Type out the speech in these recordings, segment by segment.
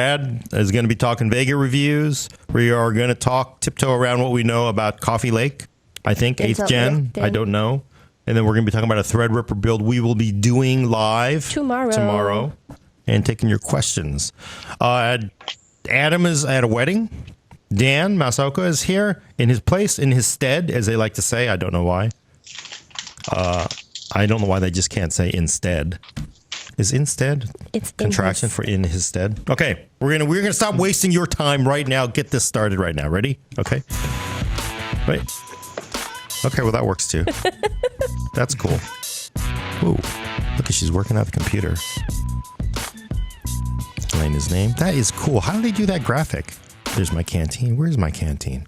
Brad is going to be talking Vega reviews. We are going to tiptoe around what we know about Coffee Lake. I think 8th gen. I don't know. And then we're going to be talking about a Threadripper build we will be doing live tomorrow and taking your questions. Adam is at a wedding. Dan Masaoka is here in his place, in his stead, as they like to say. I don't know why. I don't know why they just can't say instead. Is instead it's contraction for in his stead? Okay, we're gonna stop wasting your time right now. Get this started right now. Ready? Okay. Right. Okay, well that works too. That's cool. Ooh, look at she's working at the computer. Elena's name. That is cool. How do they do that graphic? There's my canteen. Where's my canteen?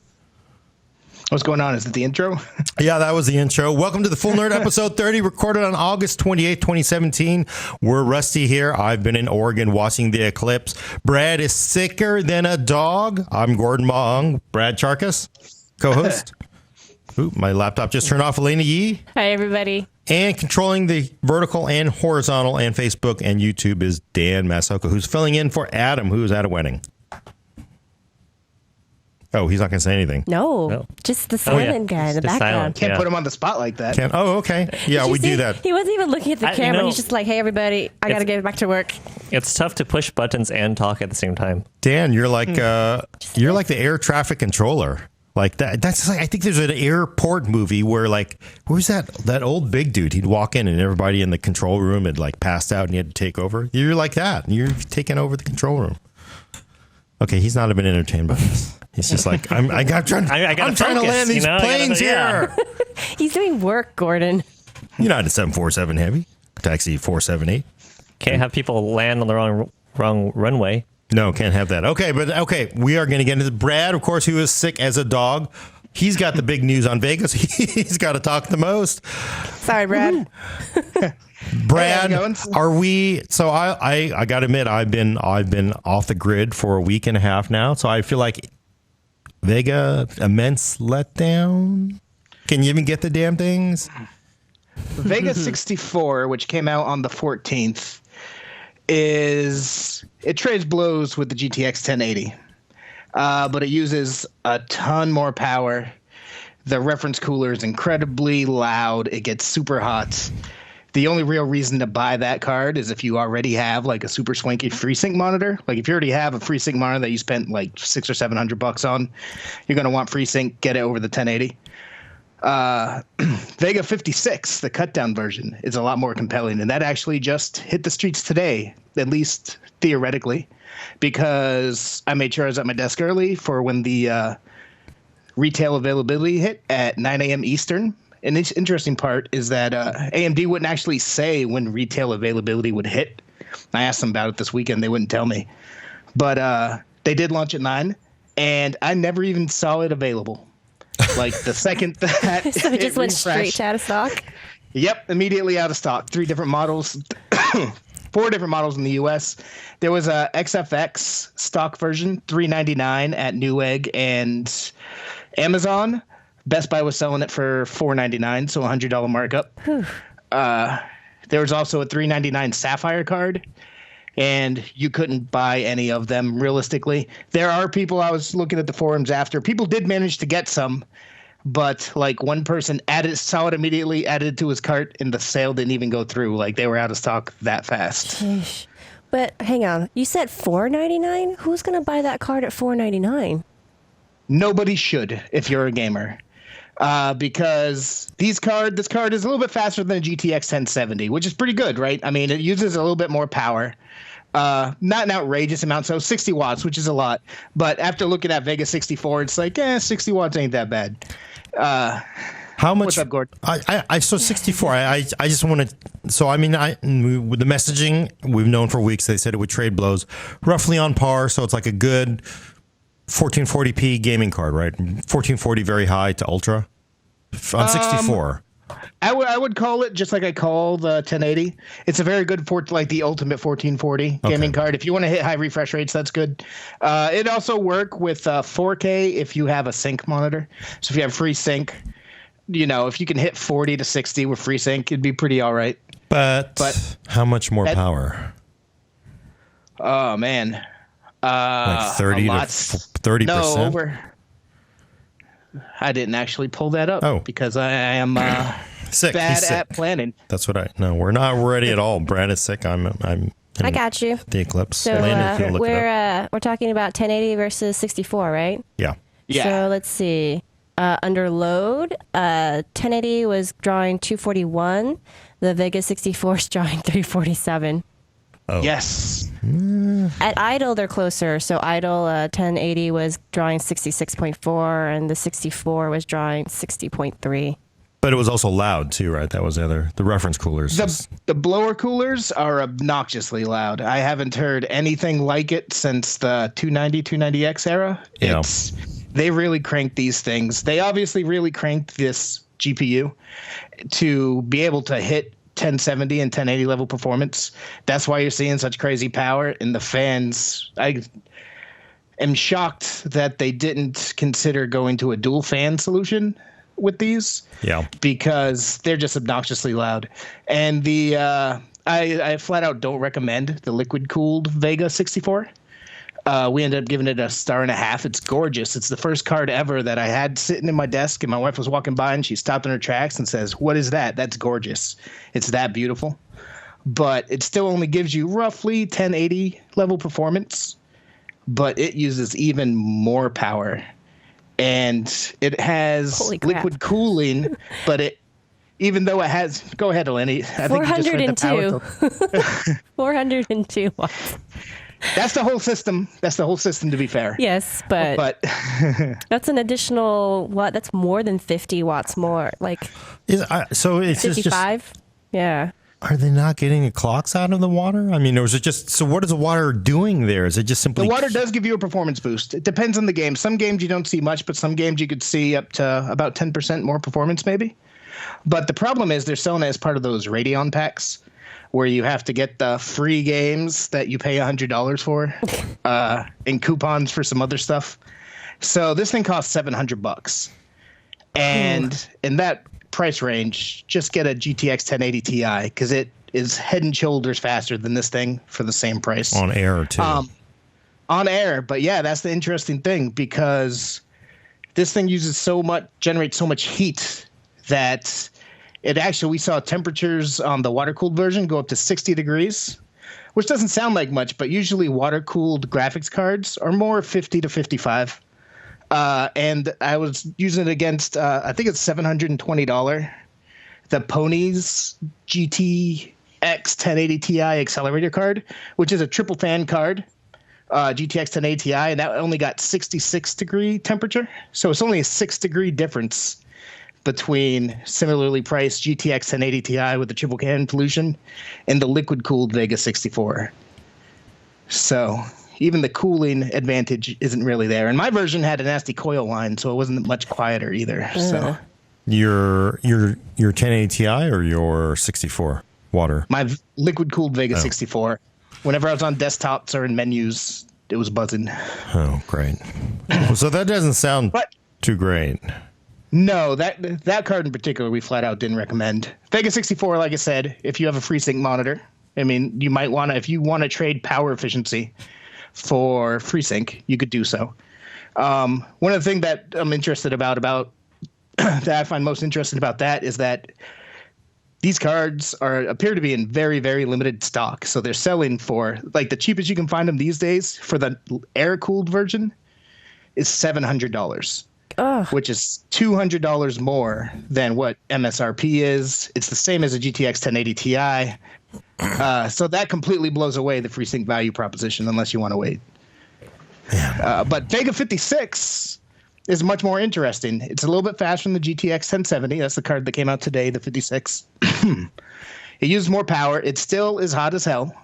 What's going on? Is it the intro? Yeah, that was the intro. Welcome to the Full Nerd episode 30, recorded on August 28, 2017. We're Rusty here. I've been in Oregon watching the eclipse. Brad is sicker than a dog. I'm Gordon Maung. Brad Charkis, co-host. Ooh, my laptop just turned off. Elena Yee. Hi, everybody. And controlling the vertical and horizontal and Facebook and YouTube is Dan Masaoka, who's filling in for Adam, who's at a wedding. Oh, he's not going to say anything. No, just the silent guy in the background. Can't put him on the spot like that. Okay. Yeah, we do that. He wasn't even looking at the camera. He's just like, hey, everybody, I got to get back to work. It's tough to push buttons and talk at the same time. Dan, you're like you're like the air traffic controller. Like that. That's like, I think there's an airport movie where like, who's that old big dude? He'd walk in and everybody in the control room had like passed out and he had to take over. You're like that. You're taking over the control room. Okay, he's not been entertained by this. He's just like, I'm trying to land these planes here. He's doing work, Gordon. United 747 Heavy, Taxi 478. Can't have people land on the wrong runway. No, can't have that. Okay, we are going to get into Brad, of course, who is sick as a dog. He's got the big news on Vegas. He's got to talk the most. Sorry, Brad. Brad, are we? So I got to admit, I've been off the grid for a week and a half now. So I feel like Vega, immense letdown. Can you even get the damn things? Vega 64, which came out on the 14th, it trades blows with the GTX 1080, but it uses a ton more power. The reference cooler is incredibly loud. It gets super hot. The only real reason to buy that card is if you already have like a super swanky FreeSync monitor. Like if you already have a FreeSync monitor that you spent like $600 or $700 on, you're going to want FreeSync, get it over the 1080. Vega 56, the cut down version, is a lot more compelling. And that actually just hit the streets today, at least theoretically, because I made sure I was at my desk early for when the retail availability hit at 9 a.m. Eastern. And the interesting part is that AMD wouldn't actually say when retail availability would hit. I asked them about it this weekend. They wouldn't tell me. But they did launch at 9, and I never even saw it available. Like the second that so it just went straight out of stock? Yep, immediately out of stock. 3 different models. 4 different models in the U.S. There was a XFX stock version, $399 at Newegg and Amazon. Best Buy was selling it for $499, so $100 markup. There was also a $399 Sapphire card, and you couldn't buy any of them realistically. There are people, I was looking at the forums after, people did manage to get some, but like one person saw it immediately, added it to his cart, and the sale didn't even go through. Like they were out of stock that fast. Sheesh. But hang on, you said $499? Who's going to buy that card at $499? Nobody should if you're a gamer. Because this card is a little bit faster than a GTX 1070, which is pretty good, right? I mean, it uses a little bit more power. Not an outrageous amount, so 60 watts, which is a lot. But after looking at Vega 64, it's like, 60 watts ain't that bad. How much? What's up, Gordon? I saw 64. I just want to. So I mean, with the messaging we've known for weeks, they said it would trade blows roughly on par. So it's like a good 1440p gaming card, right? 1440 very high to ultra on 64. I would call it just like I call the 1080. It's a very good like the ultimate 1440 gaming card. If you want to hit high refresh rates, that's good. It also work with 4K if you have a sync monitor. So if you have FreeSync, if you can hit 40 to 60 with FreeSync, it'd be pretty all right. But how much more power? Oh man. Like 30 to 30%? No, over. I didn't actually pull that up because I am sick. bad at planning. That's what no, we're not ready at all. Brad is sick. I got you. The Eclipse. So we're talking about 1080 versus 64, right? Yeah. So let's see. Under load, 1080 was drawing 241. The Vega 64 is drawing 347. Oh. Yes. At idle, they're closer. So idle 1080 was drawing 66.4, and the 64 was drawing 60.3. But it was also loud too, right? That was the reference coolers. The blower coolers are obnoxiously loud. I haven't heard anything like it since the 290X era. Yeah. They really cranked these things. They obviously really cranked this GPU to be able to hit 1070 and 1080 level performance. That's why you're seeing such crazy power in the fans. I am shocked that they didn't consider going to a dual fan solution with these. Yeah. Because they're just obnoxiously loud. And the I flat out don't recommend the liquid cooled Vega 64. We ended up giving it a 1.5 stars. It's gorgeous. It's the first card ever that I had sitting in my desk, and my wife was walking by and she stopped in her tracks and says, "What is that? That's gorgeous." It's that beautiful. But it still only gives you roughly 1080 level performance, but it uses even more power. And it has liquid cooling, but even though it has, go ahead, Eleni. I think you just read the 402 watts. That's the whole system. To be fair. Yes, but that's an additional what? That's more than 50 watts more. So it's 55. Yeah. Are they not getting the clocks out of the water? I mean, or is it just, so what is the water doing there? Is it just simply... The water does give you a performance boost. It depends on the game. Some games you don't see much, but some games you could see up to about 10% more performance maybe. But the problem is they're selling it as part of those Radeon packs where you have to get the free games that you pay $100 for and coupons for some other stuff. So this thing costs $700. And in that price range, just get a GTX 1080 Ti because it is head and shoulders faster than this thing for the same price. On air, too. On air. But yeah, that's the interesting thing because this thing generates so much heat that it actually, we saw temperatures on the water-cooled version go up to 60 degrees, which doesn't sound like much, but usually water-cooled graphics cards are more 50 to 55. And I was using it against, I think it's $720, the Ponies GTX 1080 Ti accelerator card, which is a triple fan card, GTX 1080 Ti, and that only got 66 degree temperature. So it's only a 6 degree difference between similarly priced GTX 1080 Ti with the triple can pollution and the liquid cooled Vega 64. So even the cooling advantage isn't really there. And my version had a nasty coil line, so it wasn't much quieter either. So your 1080 Ti or your 64 water? My liquid cooled Vega 64. Whenever I was on desktops or in menus, it was buzzing. Oh, great. So that doesn't sound too great. No, that card in particular we flat out didn't recommend. Vega 64, like I said, if you have a FreeSync monitor, I mean, you might want to, if you want to trade power efficiency for FreeSync, you could do so. One of the things that I'm interested about that I find most interesting about that is that these cards appear to be in very, very limited stock. So they're selling for, like, the cheapest you can find them these days for the air-cooled version is $700. Which is $200 more than what MSRP is. It's the same as a GTX 1080 Ti. So that completely blows away the FreeSync value proposition unless you want to wait. But Vega 56 is much more interesting. It's a little bit faster than the GTX 1070. That's the card that came out today, the 56. It uses more power. It still is hot as hell,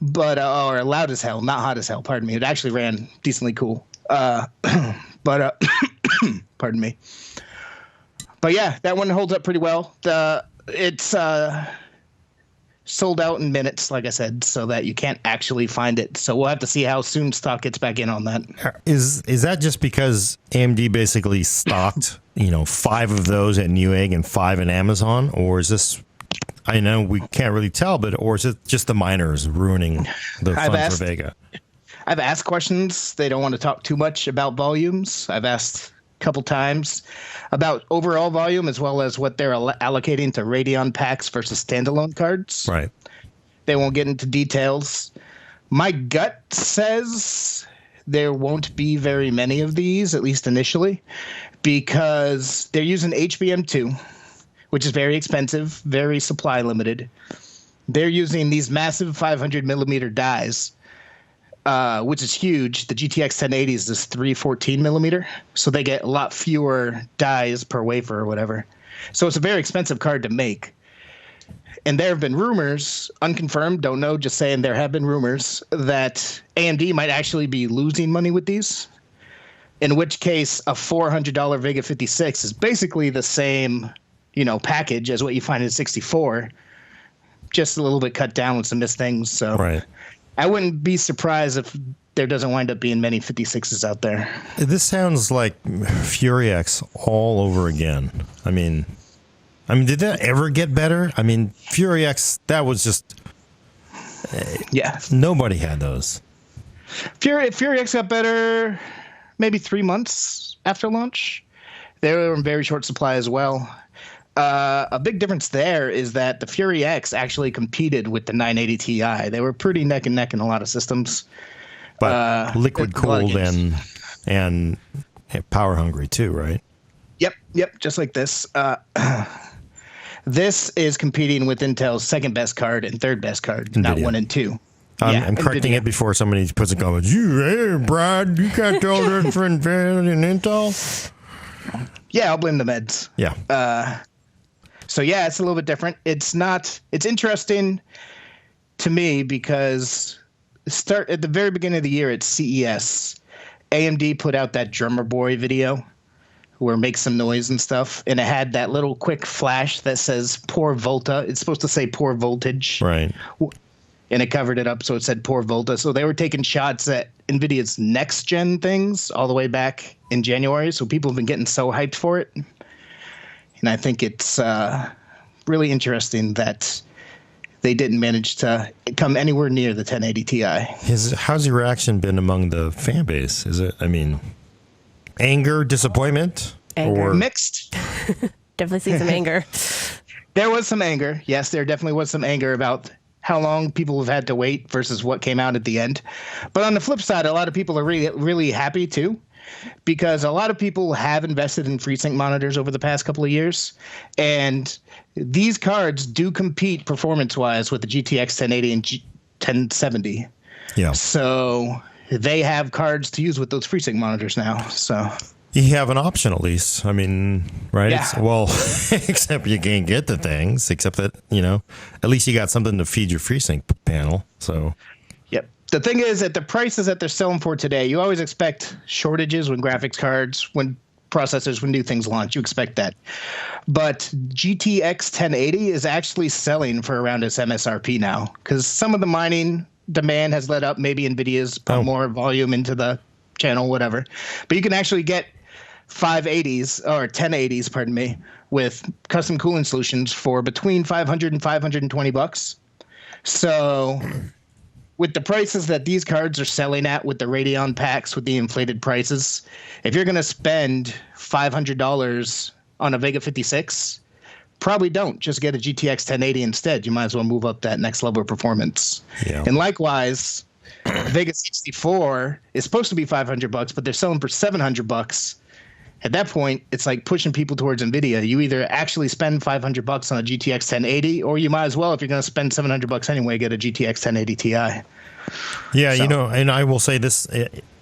but or loud as hell, not hot as hell. Pardon me. It actually ran decently cool. But pardon me. But yeah, that one holds up pretty well. It's sold out in minutes, like I said, so that you can't actually find it. So we'll have to see how soon stock gets back in on that. Is that just because AMD basically stocked, 5 of those at Newegg and 5 in Amazon, or is this? I know we can't really tell, or is it just the miners ruining the fun for Vega? I've asked questions. They don't want to talk too much about volumes. I've asked a couple times about overall volume as well as what they're allocating to Radeon packs versus standalone cards. Right. They won't get into details. My gut says there won't be very many of these, at least initially, because they're using HBM2, which is very expensive, very supply limited. They're using these massive 500 millimeter dies, which is huge. The GTX 1080s is 314 millimeter, so they get a lot fewer dies per wafer or whatever. So it's a very expensive card to make. And there have been rumors, unconfirmed, don't know, just saying there have been rumors that AMD might actually be losing money with these, in which case a $400 Vega 56 is basically the same, package as what you find in 64, just a little bit cut down with some missed things. So right. I wouldn't be surprised if there doesn't wind up being many 56s out there. This sounds like Fury X all over again. I mean, did that ever get better? I mean, Fury X, that was just... Yeah. Nobody had those. Fury X got better maybe 3 months after launch. They were in very short supply as well. A big difference there is that the Fury X actually competed with the 980 Ti. They were pretty neck and neck in a lot of systems. But liquid cooled and power hungry too, right? Yep, just like this. This is competing with Intel's second best card and third best card, not 1 and 2. I'm correcting it before somebody puts a comment. Hey, Brad, you can't tell the difference in Intel. Yeah, I'll blame the meds. Yeah. So yeah, it's a little bit different. It's interesting to me because at the very beginning of the year at CES, AMD put out that Drummer Boy video where make some noise and stuff, and it had that little quick flash that says poor Volta. It's supposed to say poor voltage. Right. And it covered it up so it said poor Volta. So they were taking shots at NVIDIA's next gen things all the way back in January. So people have been getting so hyped for it. And I think it's really interesting that they didn't manage to come anywhere near the 1080 Ti. How's your reaction been among the fan base? Is it, anger, disappointment? Anger. Or Mixed. Definitely see some anger. There was some anger. Yes, there definitely was some anger about how long people have had to wait versus what came out at the end. But on the flip side, a lot of people are really, really happy too, because a lot of people have invested in FreeSync monitors over the past couple of years. And these cards do compete performance-wise with the GTX 1080 and 1070. Yeah. So they have cards to use with those FreeSync monitors now. So you have an option at least. Right? Yeah. Except you can't get the things, except that, at least you got something to feed your FreeSync panel. So, yep. The thing is, at the prices that they're selling for today, you always expect shortages when graphics cards, when processors, when new things launch. You expect that. But GTX 1080 is actually selling for around its MSRP now because some of the mining demand has let up. Maybe NVIDIA's put more volume into the channel, whatever. But you can actually get 580s or 1080s, pardon me, with custom cooling solutions for between $500 and $520. So with the prices that these cards are selling at with the Radeon packs with the inflated prices, if you're going to spend $500 on a Vega 56, probably don't. Just get a GTX 1080 instead. You might as well move up that next level of performance. Yeah. And likewise, Vega 64 is supposed to be $500, but they're selling for $700. At that point, it's like pushing people towards NVIDIA. You either actually spend $500 on a GTX 1080, or you might as well, if you're going to spend $700 anyway, get a GTX 1080 Ti. Yeah, and I will say this: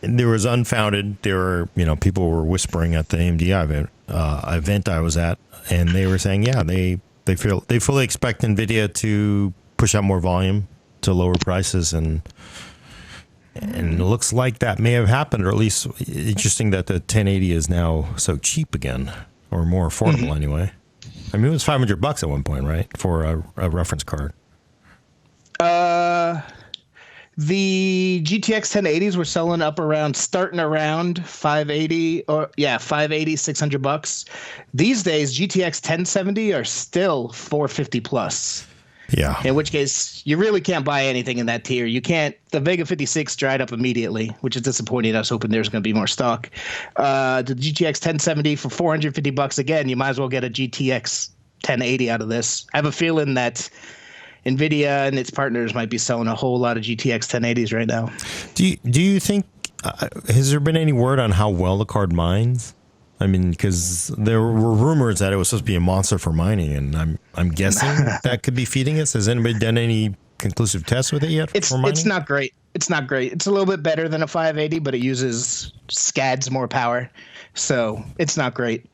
there was unfounded. There were, people were whispering at the AMD event I was at, and they were saying, yeah, they fully expect NVIDIA to push out more volume to lower prices, and it looks like that may have happened, or at least interesting that the 1080 is now so cheap again, or more affordable anyway. It was $500 at one point, right, for a reference card. The GTX 1080s were selling starting around 580 $600. These days, GTX 1070 are still $450 plus. Yeah. In which case, you really can't buy anything in that tier. You can't. The Vega 56 dried up immediately, which is disappointing. I was hoping there's going to be more stock. The GTX 1070 for $450 again. You might as well get a GTX 1080 out of this. I have a feeling that NVIDIA and its partners might be selling a whole lot of GTX 1080s right now. Do you think has there been any word on how well the card mines? I mean, because there were rumors that it was supposed to be a monster for mining, and I'm guessing that could be feeding us. Has anybody done any conclusive tests with it yet? It's not great. It's not great. It's a little bit better than a 580, but it uses scads more power, so it's not great.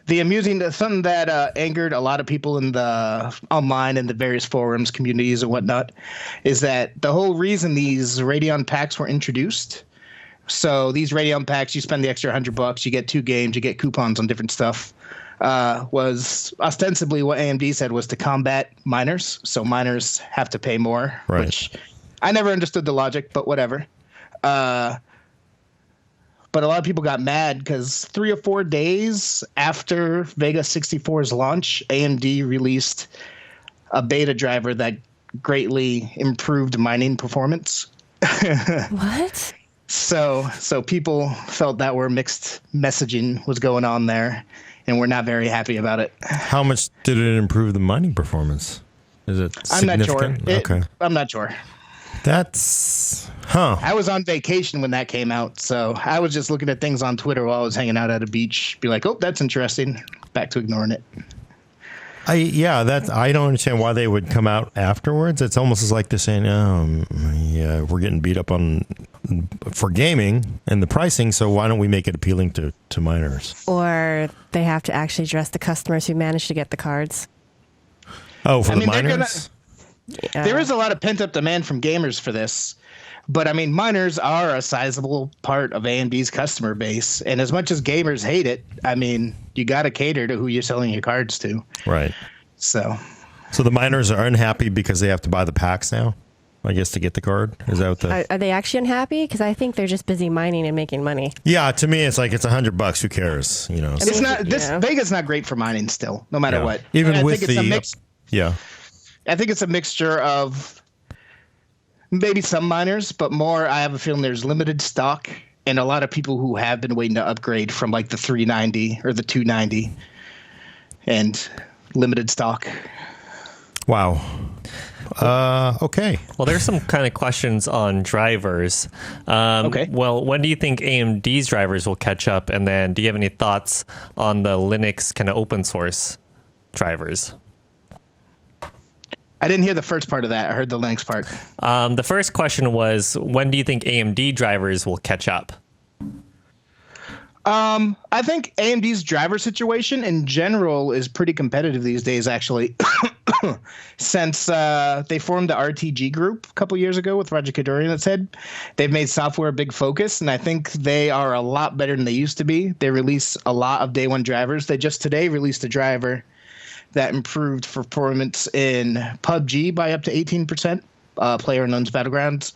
Something that angered a lot of people in the online and the various forums, communities, and whatnot, is that the whole reason these Radeon packs were introduced. So these Radeon packs, you spend the extra $100, you get 2 games, you get coupons on different stuff. Was ostensibly what AMD said was to combat miners. So miners have to pay more, right. Which I never understood the logic, but whatever. But a lot of people got mad because 3 or 4 days after Vega 64's launch, AMD released a beta driver that greatly improved mining performance. What? So people felt that mixed messaging was going on there, and we're not very happy about it. How much did it improve the mining performance? Is it significant? I'm not sure. Okay. I'm not sure. That's I was on vacation when that came out, so I was just looking at things on Twitter while I was hanging out at a beach. Be like, oh, that's interesting. Back to ignoring it. I don't understand why they would come out afterwards. It's almost as like they're saying, yeah, we're getting beat up for gaming and the pricing, so why don't we make it appealing to miners? Or they have to actually address the customers who managed to get the cards. Oh, for the miners? There is a lot of pent-up demand from gamers for this. But, I mean, miners are a sizable part of AMD's customer base. And as much as gamers hate it, I mean, you got to cater to who you're selling your cards to. Right. So the miners are unhappy because they have to buy the packs now, I guess, to get the card? Is that what Are they actually unhappy? Because I think they're just busy mining and making money. Yeah, to me, it's like it's $100. Who cares? You know. It's not. Vega's not great for mining still, no matter what. Even with the yeah. I think it's a mixture of maybe some miners, but more, I have a feeling there's limited stock and a lot of people who have been waiting to upgrade from like the 390 or the 290 and limited stock. Wow. Okay. Well, there's some kind of questions on drivers. Okay. Well, when do you think AMD's drivers will catch up? And then do you have any thoughts on the Linux kind of open source drivers? I didn't hear the first part of that. I heard the Linux part. The first question was, when do you think AMD drivers will catch up? I think AMD's driver situation in general is pretty competitive these days, actually. Since they formed the RTG group a couple years ago with Roger Kadorian at head, they've made software a big focus, and I think they are a lot better than they used to be. They release a lot of day one drivers. They just today released a driver that improved performance in PUBG by up to 18%, PlayerUnknown's Battlegrounds,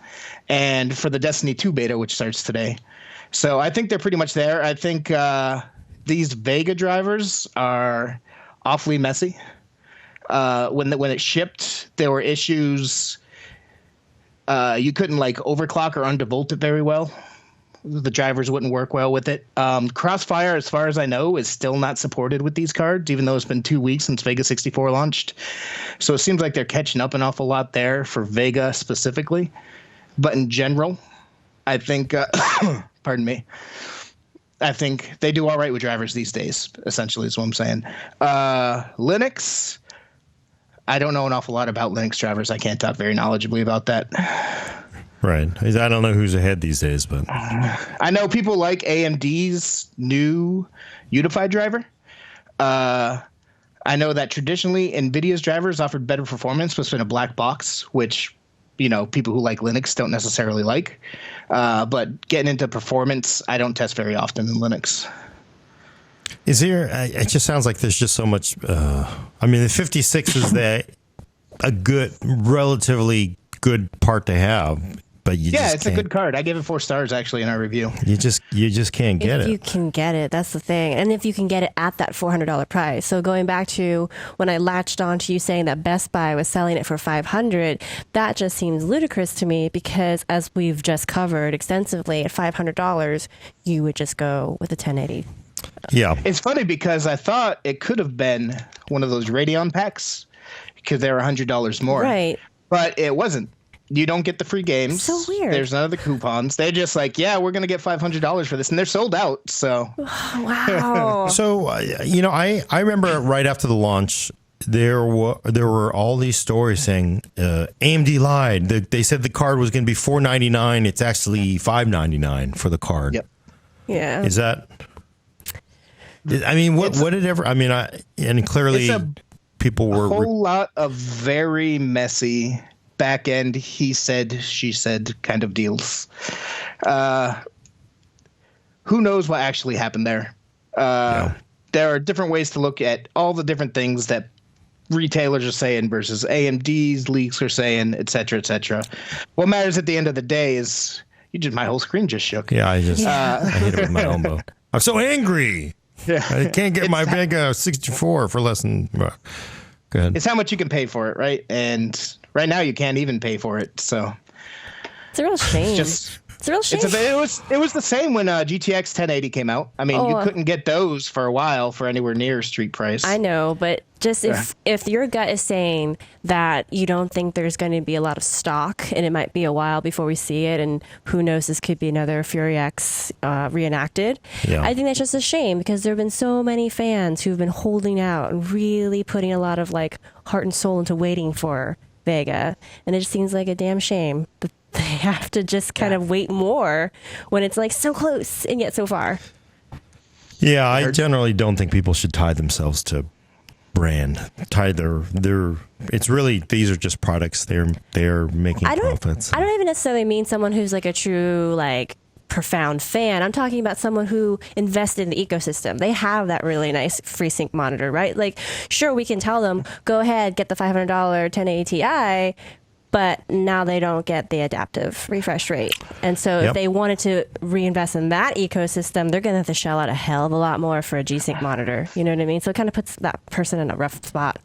and for the Destiny 2 beta, which starts today. So I think they're pretty much there. I think these Vega drivers are awfully messy. When it shipped, there were issues. You couldn't like overclock or undervolt it very well. The drivers wouldn't work well with it. Crossfire, as far as I know, is still not supported with these cards, even though it's been 2 weeks since Vega 64 launched. So it seems like they're catching up an awful lot there for Vega specifically. But in general, I think, pardon me, I think they do all right with drivers these days, essentially is what I'm saying. Linux, I don't know an awful lot about Linux drivers. I can't talk very knowledgeably about that. Right. I don't know who's ahead these days, but I know people like AMD's new Unified driver. I know that traditionally NVIDIA's drivers offered better performance, but it's been a black box, which, you know, people who like Linux don't necessarily like. But getting into performance, I don't test very often in Linux. Is there? It just sounds like there's just so much. I mean, the 56 is a good, relatively good part to have. but you Yeah, just it's a can't, good card. I gave it 4 stars actually in our review. you just can't get If it. you can get it, that's the thing. And if you can get it at that $400 price. So going back to when I latched on to you saying that Best Buy was selling it for $500, that just seems ludicrous to me because as we've just covered extensively, at $500, you would just go with a 1080. Yeah. It's funny because I thought it could have been one of those Radeon packs because they were $100 more. Right. But it wasn't. You don't get the free games. So weird. There's none of the coupons. They just like, yeah, we're going to get $500 for this. And they're sold out. So Wow. So, I remember right after the launch, there were all these stories saying AMD lied. They said the card was going to be $499. It's actually $599 for the card. Yep. Yeah. Is that? I mean, what did ever? I mean, and clearly It's a people were. whole lot of very messy back end, he said, she said kind of deals. Who knows what actually happened there? There are different ways to look at all the different things that retailers are saying versus AMD's leaks are saying, et cetera, et cetera. What matters at the end of the day is my whole screen just shook. Yeah, I hit it with my elbow. I'm so angry. Yeah. I can't get my Vega 64 for less than. Go ahead. It's how much you can pay for it, right? And right now you can't even pay for it. So It's a real shame. just It's a real shame. it was the same when GTX 1080 came out. I mean, you couldn't get those for a while for anywhere near street price. I know, but just if your gut is saying that you don't think there's going to be a lot of stock and it might be a while before we see it, and who knows, this could be another Fury X reenacted. Yeah. I think that's just a shame because there have been so many fans who've been holding out and really putting a lot of like heart and soul into waiting for Vega, and it just seems like a damn shame that they have to just kind of wait more when it's like so close and yet so far. Yeah, I generally don't think people should tie themselves to brand. Tie their. It's really, these are just products. They're making profits. I don't even necessarily mean someone who's like a true like profound fan. I'm talking about someone who invested in the ecosystem. They have that really nice FreeSync monitor, right? Like, sure, we can tell them, go ahead, get the $500 1080 Ti, but now they don't get the adaptive refresh rate. And so if they wanted to reinvest in that ecosystem, they're going to have to shell out a hell of a lot more for a G-Sync monitor. You know what I mean? So it kind of puts that person in a rough spot.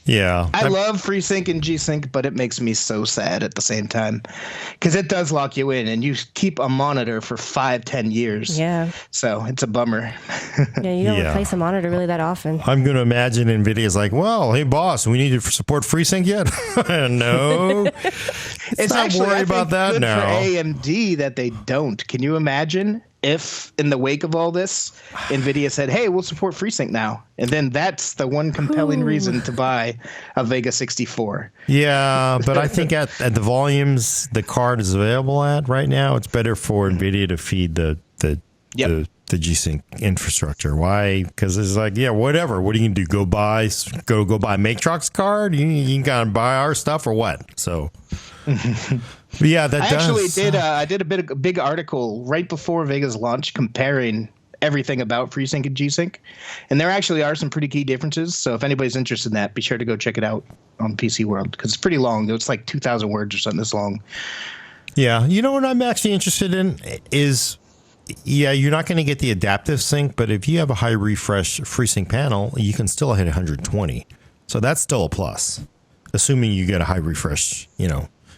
Yeah. I love FreeSync and G-Sync, but it makes me so sad at the same time because it does lock you in and you keep a monitor for 5-10 years. Yeah. So it's a bummer. Yeah, you don't Yeah. replace a monitor really that often. I'm going to imagine NVIDIA's like, well, hey, boss, we need to support FreeSync yet? No. It's not actually, worry I think, about that good now. for AMD that they don't. Can you imagine if in the wake of all this, NVIDIA said, hey, we'll support FreeSync now. And then that's the one compelling reason to buy a Vega 64. Yeah, but I think at the volumes the card is available at right now, it's better for NVIDIA to feed the G-Sync infrastructure. Why? Because it's like, yeah, whatever. What are you gonna do? Go buy Matrox card? You gotta buy our stuff or what? So, yeah, that I does. actually did a big article right before Vega's launch comparing everything about FreeSync and G-Sync, and there actually are some pretty key differences. So if anybody's interested in that, be sure to go check it out on PC World because it's pretty long. It's like 2,000 words or something this long. Yeah, you know what I'm actually interested in is, yeah, you're not going to get the adaptive sync, but if you have a high refresh FreeSync panel, you can still hit 120. So that's still a plus, assuming you get a high refresh,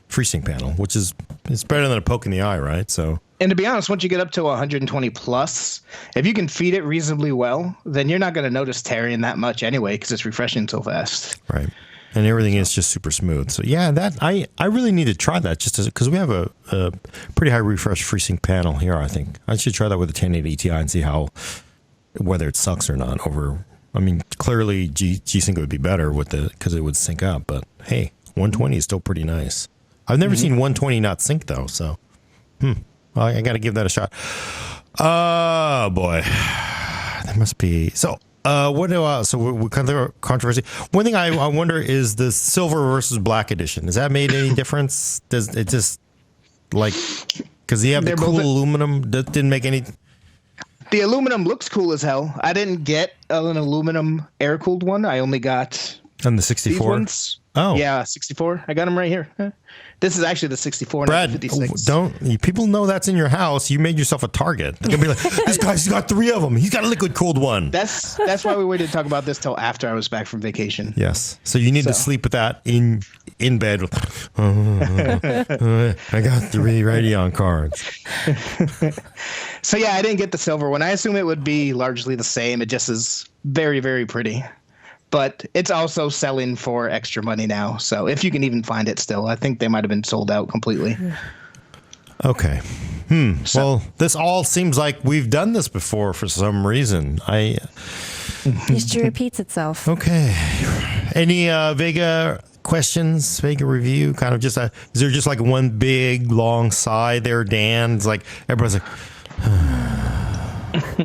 FreeSync panel, which is it's better than a poke in the eye, right? So. And to be honest, once you get up to 120 plus, if you can feed it reasonably well, then you're not going to notice tearing that much anyway because it's refreshing so fast. Right. And everything is just super smooth. So yeah, that I really need to try that just because we have a pretty high refresh FreeSync panel here. I think I should try that with a 1080 Ti and see whether it sucks or not. I mean, clearly G-Sync would be better because it would sync up. But hey, 120 is still pretty nice. I've never seen 120 not sync though. So well, I got to give that a shot. Oh boy, that must be so. So we kind of controversy. One thing I wonder is the silver versus black edition. Has that made any difference? Does it just because you have the cool aluminum that didn't make any. The aluminum looks cool as hell. I didn't get an aluminum air cooled one. I only got And the these 64. ones. Oh, Yeah, 64. I got them right here. This is actually the 64, Brad, not the 56. people know that's in your house. You made yourself a target. They're gonna be like, this guy's got 3 of them. He's got a liquid cooled one. That's why we waited to talk about this till after I was back from vacation. Yes. So you need to sleep with that in bed. I got 3 Radeon cards. So yeah, I didn't get the silver one. I assume it would be largely the same. It just is very, very pretty. But it's also selling for extra money now. So if you can even find it still, I think they might have been sold out completely. Okay. Well, this all seems like we've done this before for some reason. History repeats itself. Okay. Any Vega questions, Vega review? Kind of just is there just like one big long sigh there, Dan? It's like everybody's like,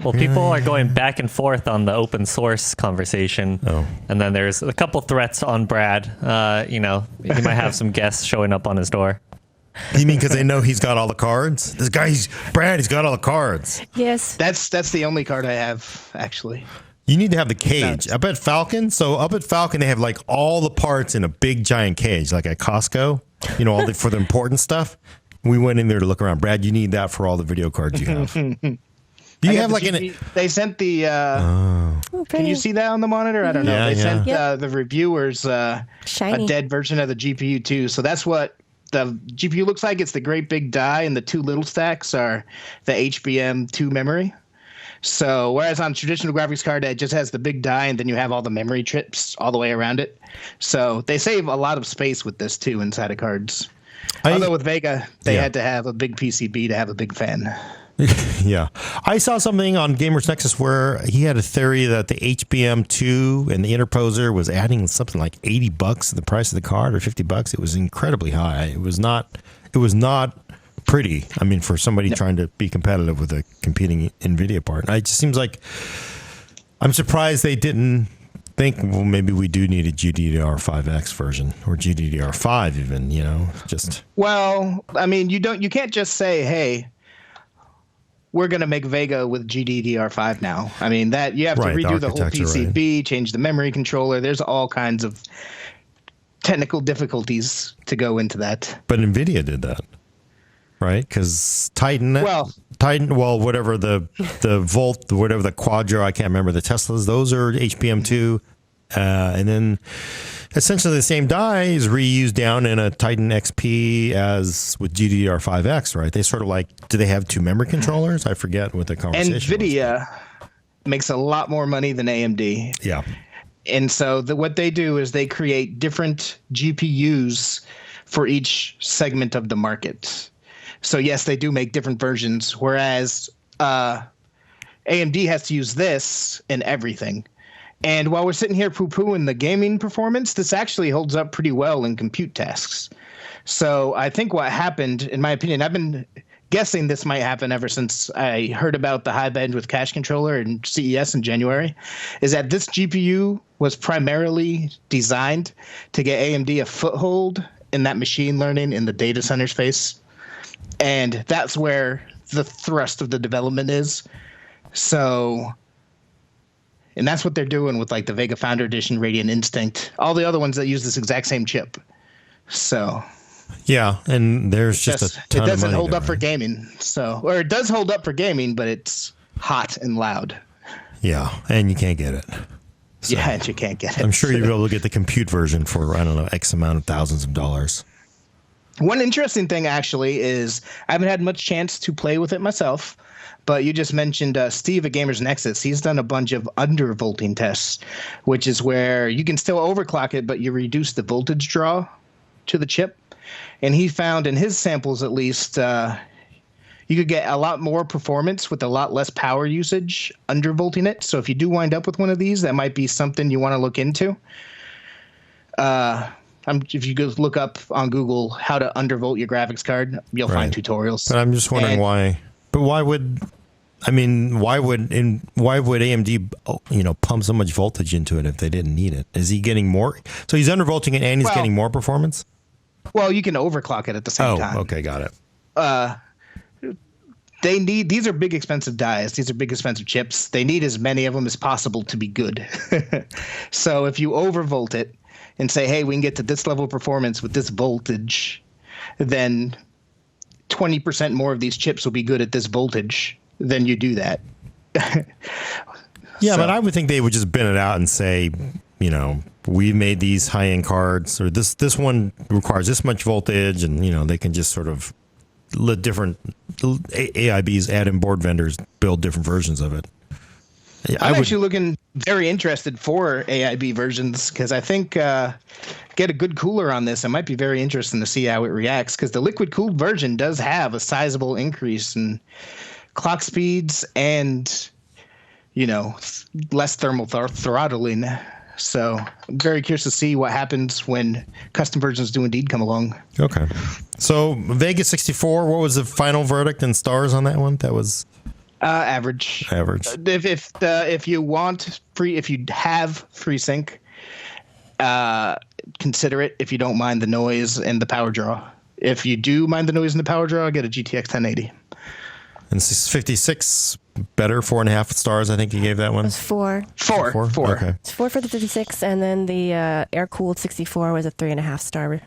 Well, people are going back and forth on the open source conversation. Oh. And then there's a couple threats on Brad. He might have some guests showing up on his door. you mean because they know he's got all the cards? This guy, Brad, he's got all the cards. Yes. That's the only card I have, actually. You need to have the cage. Up at Falcon, they have like all the parts in a big giant cage, like at Costco, for the important stuff. We went in there to look around. Brad, you need that for all the video cards you have. Do you have like They sent the. Can you see that on the monitor? I don't know. Yeah, They sent Yep. the reviewers a Shiny. dead version of the GPU too. So that's what the GPU looks like. It's the great big die, and the 2 little stacks are the HBM2 memory. So whereas on traditional graphics card, it just has the big die, and then you have all the memory chips all the way around it. So they save a lot of space with this too inside of cards. Although with Vega, they had to have a big PCB to have a big fan. Yeah. I saw something on Gamers Nexus where he had a theory that the HBM2 and the interposer was adding something like $80 to the price of the card, or $50. It was incredibly high. It was not pretty. I mean, for somebody trying to be competitive with a competing NVIDIA part. It just seems like I'm surprised they didn't think, well, maybe we do need a GDDR5X version or GDDR5 even, just. Well, I mean, you can't just say, hey, we're going to make Vega with GDDR5 now. I mean, that you have to redo the whole PCB, change the memory controller. There's all kinds of technical difficulties to go into that. But NVIDIA did that, right? Because whatever the Volt, whatever the Quadro, I can't remember the Teslas, those are HBM2. And then essentially the same die is reused down in a Titan XP as with GDDR5X, right? They sort of do they have 2 memory controllers? I forget what the conversation NVIDIA makes a lot more money than AMD. Yeah. And so what they do is they create different GPUs for each segment of the market. So yes, they do make different versions, whereas AMD has to use this in everything. And while we're sitting here poo-pooing the gaming performance, this actually holds up pretty well in compute tasks. So I think what happened, in my opinion, I've been guessing this might happen ever since I heard about the high bandwidth cache controller in CES in January, is that this GPU was primarily designed to get AMD a foothold in that machine learning in the data center space. And that's where the thrust of the development is. So... And that's what they're doing with the Vega Founder Edition, Radiant Instinct, all the other ones that use this exact same chip. So, yeah, and there's just a ton it doesn't of money hold there, up for gaming. So, or it does hold up for gaming, but it's hot and loud. Yeah, and you can't get it. So Yeah, and you can't get it. I'm sure you'll be able to get the compute version for, I don't know, X amount of thousands of dollars. One interesting thing, actually, is I haven't had much chance to play with it myself. But you just mentioned Steve at Gamers Nexus. He's done a bunch of undervolting tests, which is where you can still overclock it, but you reduce the voltage draw to the chip. And he found in his samples, at least, you could get a lot more performance with a lot less power usage undervolting it. So if you do wind up with one of these, that might be something you want to look into. If you go look up on Google how to undervolt your graphics card, you'll find tutorials. But I'm just wondering why. But why would AMD, pump so much voltage into it if they didn't need it? Is he getting more? So he's undervolting it and he's getting more performance? Well, you can overclock it at the same time. Oh, okay, got it. These are big expensive dies. These are big expensive chips. They need as many of them as possible to be good. So if you overvolt it, and say, hey, we can get to this level of performance with this voltage, then 20% more of these chips will be good at this voltage, then you do that. Yeah, but I would think they would just bin it out and say, you know, we made these high-end cards, or this one requires this much voltage, and, you know, they can just sort of let different AIBs, add-in board vendors, build different versions of it. I'm actually looking very interested for AIB versions because I think get a good cooler on this. It might be very interesting to see how it reacts because the liquid cooled version does have a sizable increase in clock speeds and, you know, less thermal throttling. So I'm very curious to see what happens when custom versions do indeed come along. Okay. So Vega 64, what was the final verdict in stars on that one? That was average. Average. If you want free, if you have FreeSync, consider it. If you don't mind the noise and the power draw. If you do mind the noise and the power draw, get a GTX 1080. And 56 better, 4.5 stars. I think you gave that one. It was 4. Four. Okay. It's 4 for the 56, and then the air-cooled 64 was a 3.5 star.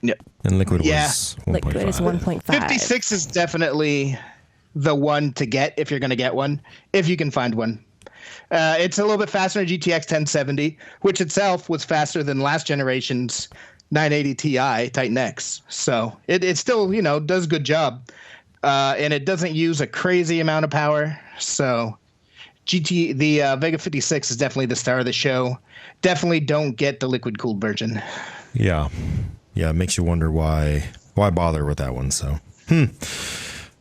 Yep. And liquid was Liquid 1.5. is 1.5. 56 is definitely the one to get if you're going to get one, if you can find one. It's a little bit faster than GTX 1070, which itself was faster than last generation's 980 Ti Titan X. So it still, you know, does a good job. And it doesn't use a crazy amount of power. So the Vega 56 is definitely the star of the show. Definitely don't get the liquid cooled version. Yeah. Yeah, it makes you wonder why bother with that one. So,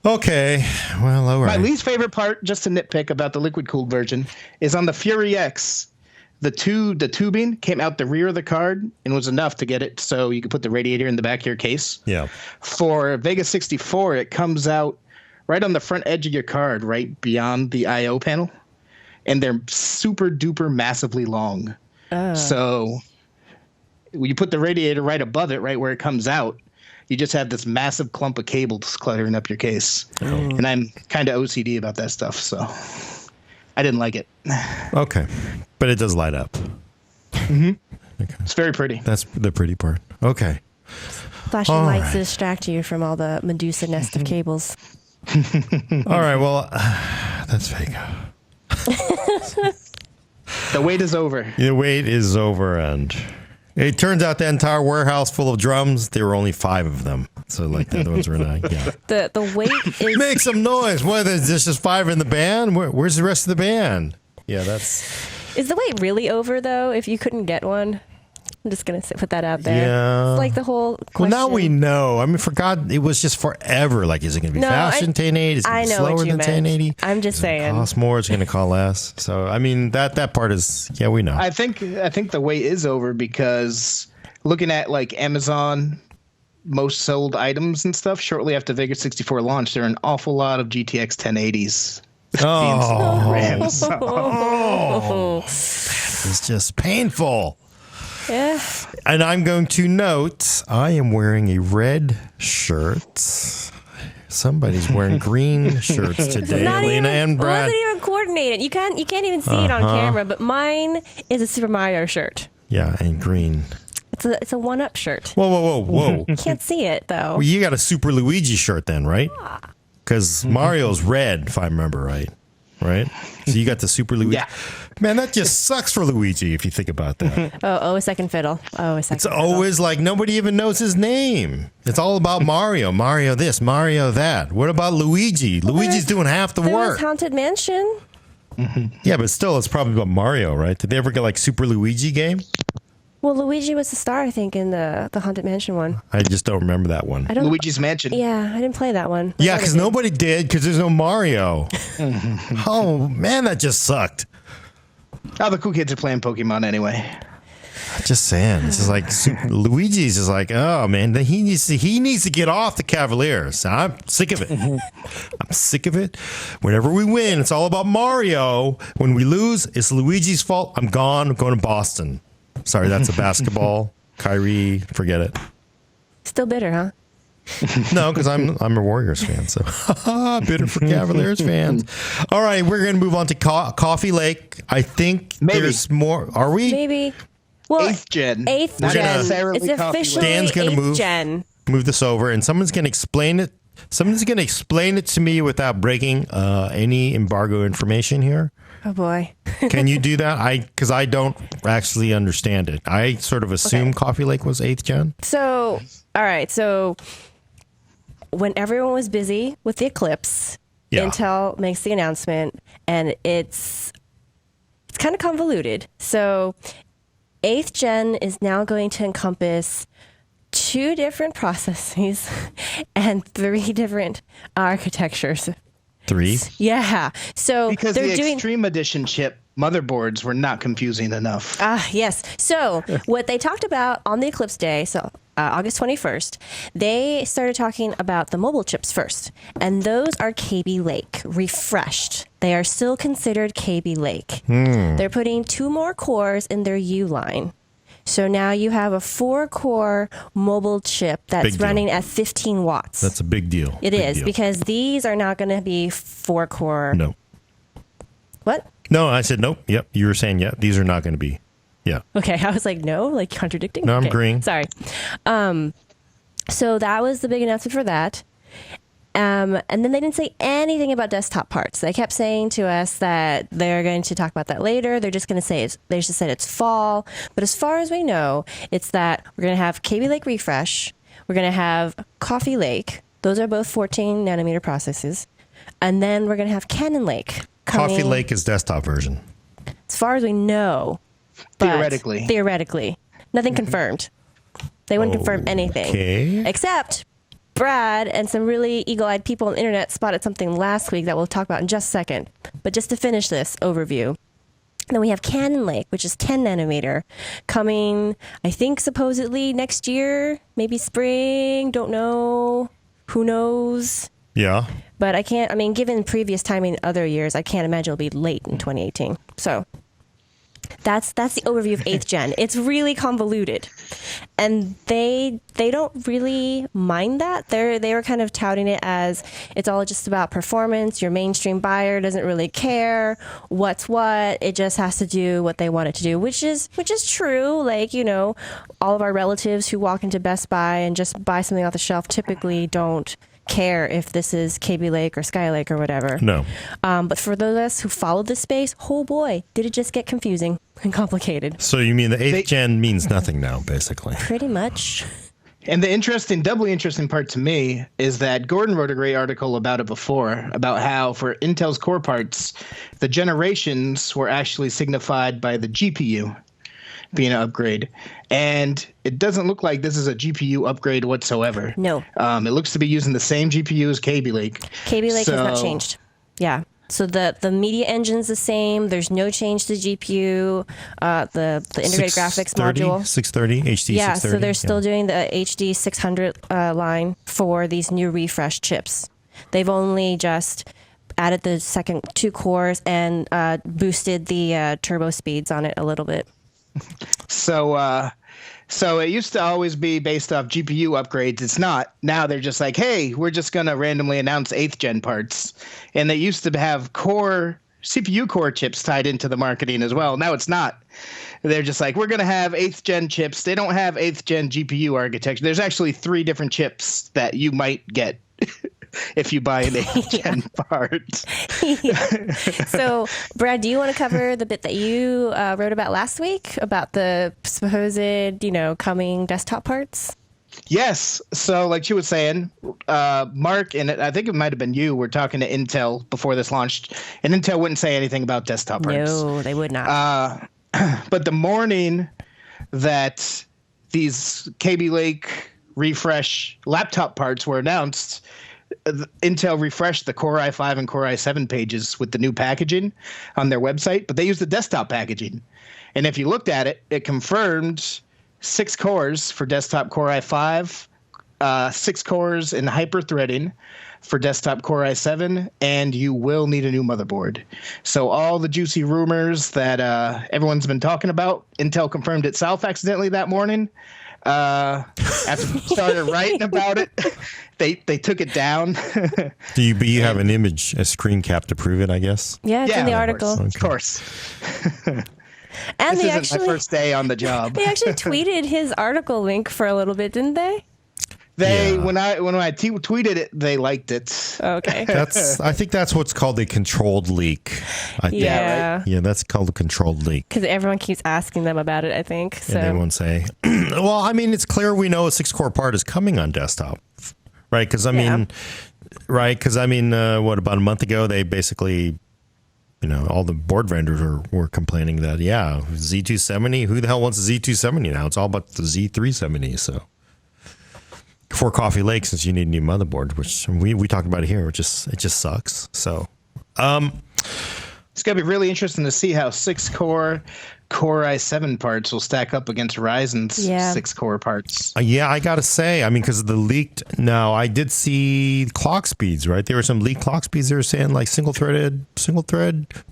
okay. Well, all right. My least favorite part, just to nitpick about the liquid cooled version, is on the Fury X. The tubing came out the rear of the card and was enough to get it so you could put the radiator in the back of your case. Yeah. For Vega 64, it comes out right on the front edge of your card, right beyond the I/O panel, and they're super duper massively long. So when you put the radiator right above it, right where it comes out, you just have this massive clump of cables cluttering up your case. And I'm kind of OCD about that stuff, so I didn't like it. Okay. But it does light up. Mm-hmm. Okay. It's very pretty. That's the pretty part. Okay. Flashing All lights right. to distract you from all the Medusa nest of cables. All right. Well, that's Vega. The wait is over. The wait is over, and it turns out the entire warehouse full of drums, there were only 5 of them. So, like, the ones were not, yeah. The wait is... Make some noise. What, there's just 5 in the band? Where's the rest of the band? Yeah, that's... Is the wait really over, though, if you couldn't get one? I'm just going to put that out there. Yeah. It's like the whole question. Well, now we know. I mean, for God, it was just forever. Like, is it going to be faster than 1080? Is it going to be slower than 1080? I'm just saying. Cost more. It's going to cost less. So, I mean, that part is, yeah, we know. I think the wait is over because looking at like Amazon most sold items and stuff shortly after Vega 64 launched, there are an awful lot of GTX 1080s. It's just painful. Yeah. And I'm going to note, I am wearing a red shirt. Somebody's wearing green shirts today. Lena and Brad. It wasn't even coordinated. You can't even see it on camera, but mine is a Super Mario shirt. Yeah, and green. It's a 1-up shirt. Whoa. You can't see it, though. Well, you got a Super Luigi shirt then, right? Because Mario's red, if I remember right. Right? So you got the Super Luigi. Yeah. Man, that just sucks for Luigi if you think about that. Oh, a second fiddle. It's always like nobody even knows his name. It's all about Mario. Mario this, Mario that. What about Luigi? Luigi's doing half the There was work. Haunted Mansion. Yeah, but still, it's probably about Mario, right? Did they ever get like Super Luigi game? Well, Luigi was the star, I think, in the Haunted Mansion one. I just don't remember that one. I don't. Luigi's Mansion. Yeah, I didn't play that one. Yeah, because nobody did because there's no Mario. Oh, man, that just sucked. Oh, the cool kids are playing Pokemon anyway. Just saying. It's just like Luigi's just like, oh man, he needs to get off the Cavaliers. I'm sick of it. I'm sick of it. Whenever we win, it's all about Mario. When we lose, it's Luigi's fault. I'm gone. I'm going to Boston. Sorry, that's a basketball. Kyrie, forget it. Still bitter, huh? No, because I'm a Warriors fan, so bitter for Cavaliers fans. All right, we're going to move on to Coffee Lake. I think Maybe. there's more. Are we? Maybe. Well, 8th gen. 8th not gen. necessarily It's Coffee officially Lake. Dan's gonna 8th move. gen. Move this over, and someone's going to explain it. Someone's going to explain it to me without breaking any embargo information here. Oh boy. Can you do that? Because I don't actually understand it. I sort of assumed Coffee Lake was 8th gen. So, all right. So, when everyone was busy with the Eclipse, Yeah. Intel makes the announcement, and it's kind of convoluted. So, 8th gen is now going to encompass 2 different processes and 3 different architectures. 3. Yeah. So Because they're the doing Extreme Edition chip motherboards were not confusing enough. yes. So what they talked about on the Eclipse Day, so August 21st, they started talking about the mobile chips first. And those are KB Lake refreshed. They are still considered KB Lake. They're putting 2 more cores in their U line. So now you have a 4-core mobile chip that's Big deal. running at 15 watts. That's a big deal. It Big is deal. because these are not going to be 4-core. No. What? No, I said nope. Yep. You were saying, yeah, these are not going to be. Yeah. Okay, I was like, no, like contradicting. No, I'm Okay, agreeing. Sorry. So that was the big announcement for that. And then they didn't say anything about desktop parts. They kept saying to us that they're going to talk about that later. They're just going to say they just said it's fall. But as far as we know, it's that we're going to have KB Lake Refresh. We're going to have Coffee Lake. Those are both 14 nanometer processes. And then we're going to have Cannon Lake coming. Coffee Lake is desktop version. As far as we know. But Theoretically. Theoretically. Nothing confirmed. They wouldn't confirm anything. Okay. Except Brad and some really eagle-eyed people on the internet spotted something last week that we'll talk about in just a second. But just to finish this overview, then we have Cannon Lake, which is 10 nanometer, coming, I think, supposedly next year, maybe spring, don't know, who knows. Yeah. But given previous timing other years, I can't imagine it'll be late in 2018. So that's the overview of 8th gen. It's really convoluted. And they don't really mind that. They were kind of touting it as it's all just about performance. Your mainstream buyer doesn't really care what's what. It just has to do what they want it to do, which is true. Like, all of our relatives who walk into Best Buy and just buy something off the shelf typically don't care if this is KB Lake or Skylake or whatever. No. But for those of us who followed this space, oh boy, did it just get confusing and complicated. So you mean the 8th gen means nothing now, basically? Pretty much. And the doubly interesting part to me is that Gordon wrote a great article about it before, about how for Intel's core parts, the generations were actually signified by the GPU being an upgrade. And it doesn't look like this is a GPU upgrade whatsoever. No. It looks to be using the same GPU as KB Lake. KB Lake has not changed. Yeah. So the media engine's the same. There's no change to GPU. The integrated graphics module. 630, HD Yeah, 630. so they're still doing the HD 600 line for these new refresh chips. They've only just added the second 2 cores and boosted the turbo speeds on it a little bit. So it used to always be based off GPU upgrades. It's not. Now they're just like, hey, we're just going to randomly announce 8th gen parts. And they used to have CPU core chips tied into the marketing as well. Now it's not. They're just like, we're going to have 8th gen chips. They don't have 8th gen GPU architecture. There's actually 3 different chips that you might get if you buy an 8th gen part. So, Brad, do you want to cover the bit that you wrote about last week about the supposed, coming desktop parts? Yes. So like she was saying, Mark, and I think it might have been you, were talking to Intel before this launched, and Intel wouldn't say anything about desktop parts. No, they would not. But the morning that these KB Lake refresh laptop parts were announced, Intel refreshed the Core i5 and Core i7 pages with the new packaging on their website, but they used the desktop packaging. And if you looked at it, it confirmed 6 cores for desktop Core i5, 6 cores in hyper-threading for desktop Core i7, and you will need a new motherboard. So all the juicy rumors that everyone's been talking about, Intel confirmed itself accidentally that morning. After we started writing about it, they took it down. You have an image, a screen cap to prove it, I guess. Yeah, it's in the article. Of course. And This they isn't actually my first day on the job. they actually tweeted his article link for a little bit, didn't they? They Yeah. when I tweeted it, they liked it. Okay. I think that's what's called a controlled leak. I think. Yeah. Yeah, that's called a controlled leak. Because everyone keeps asking them about it, I think. So And they won't say, well, I mean, it's clear we know a 6-core part is coming on desktop, right? Because, I mean, what, about a month ago, they basically, all the board vendors were complaining that, Z270, who the hell wants a Z270 now? It's all about the Z370, so. For Coffee Lake, since you need a new motherboard, which we talked about it here, it just sucks. So, It's gonna be really interesting to see how 6-core Core i7 parts will stack up against Ryzen's 6-core parts. yeah, I gotta say, I mean, because of the leaked. Now, I did see clock speeds, right? There were some leaked clock speeds. They were saying like single thread,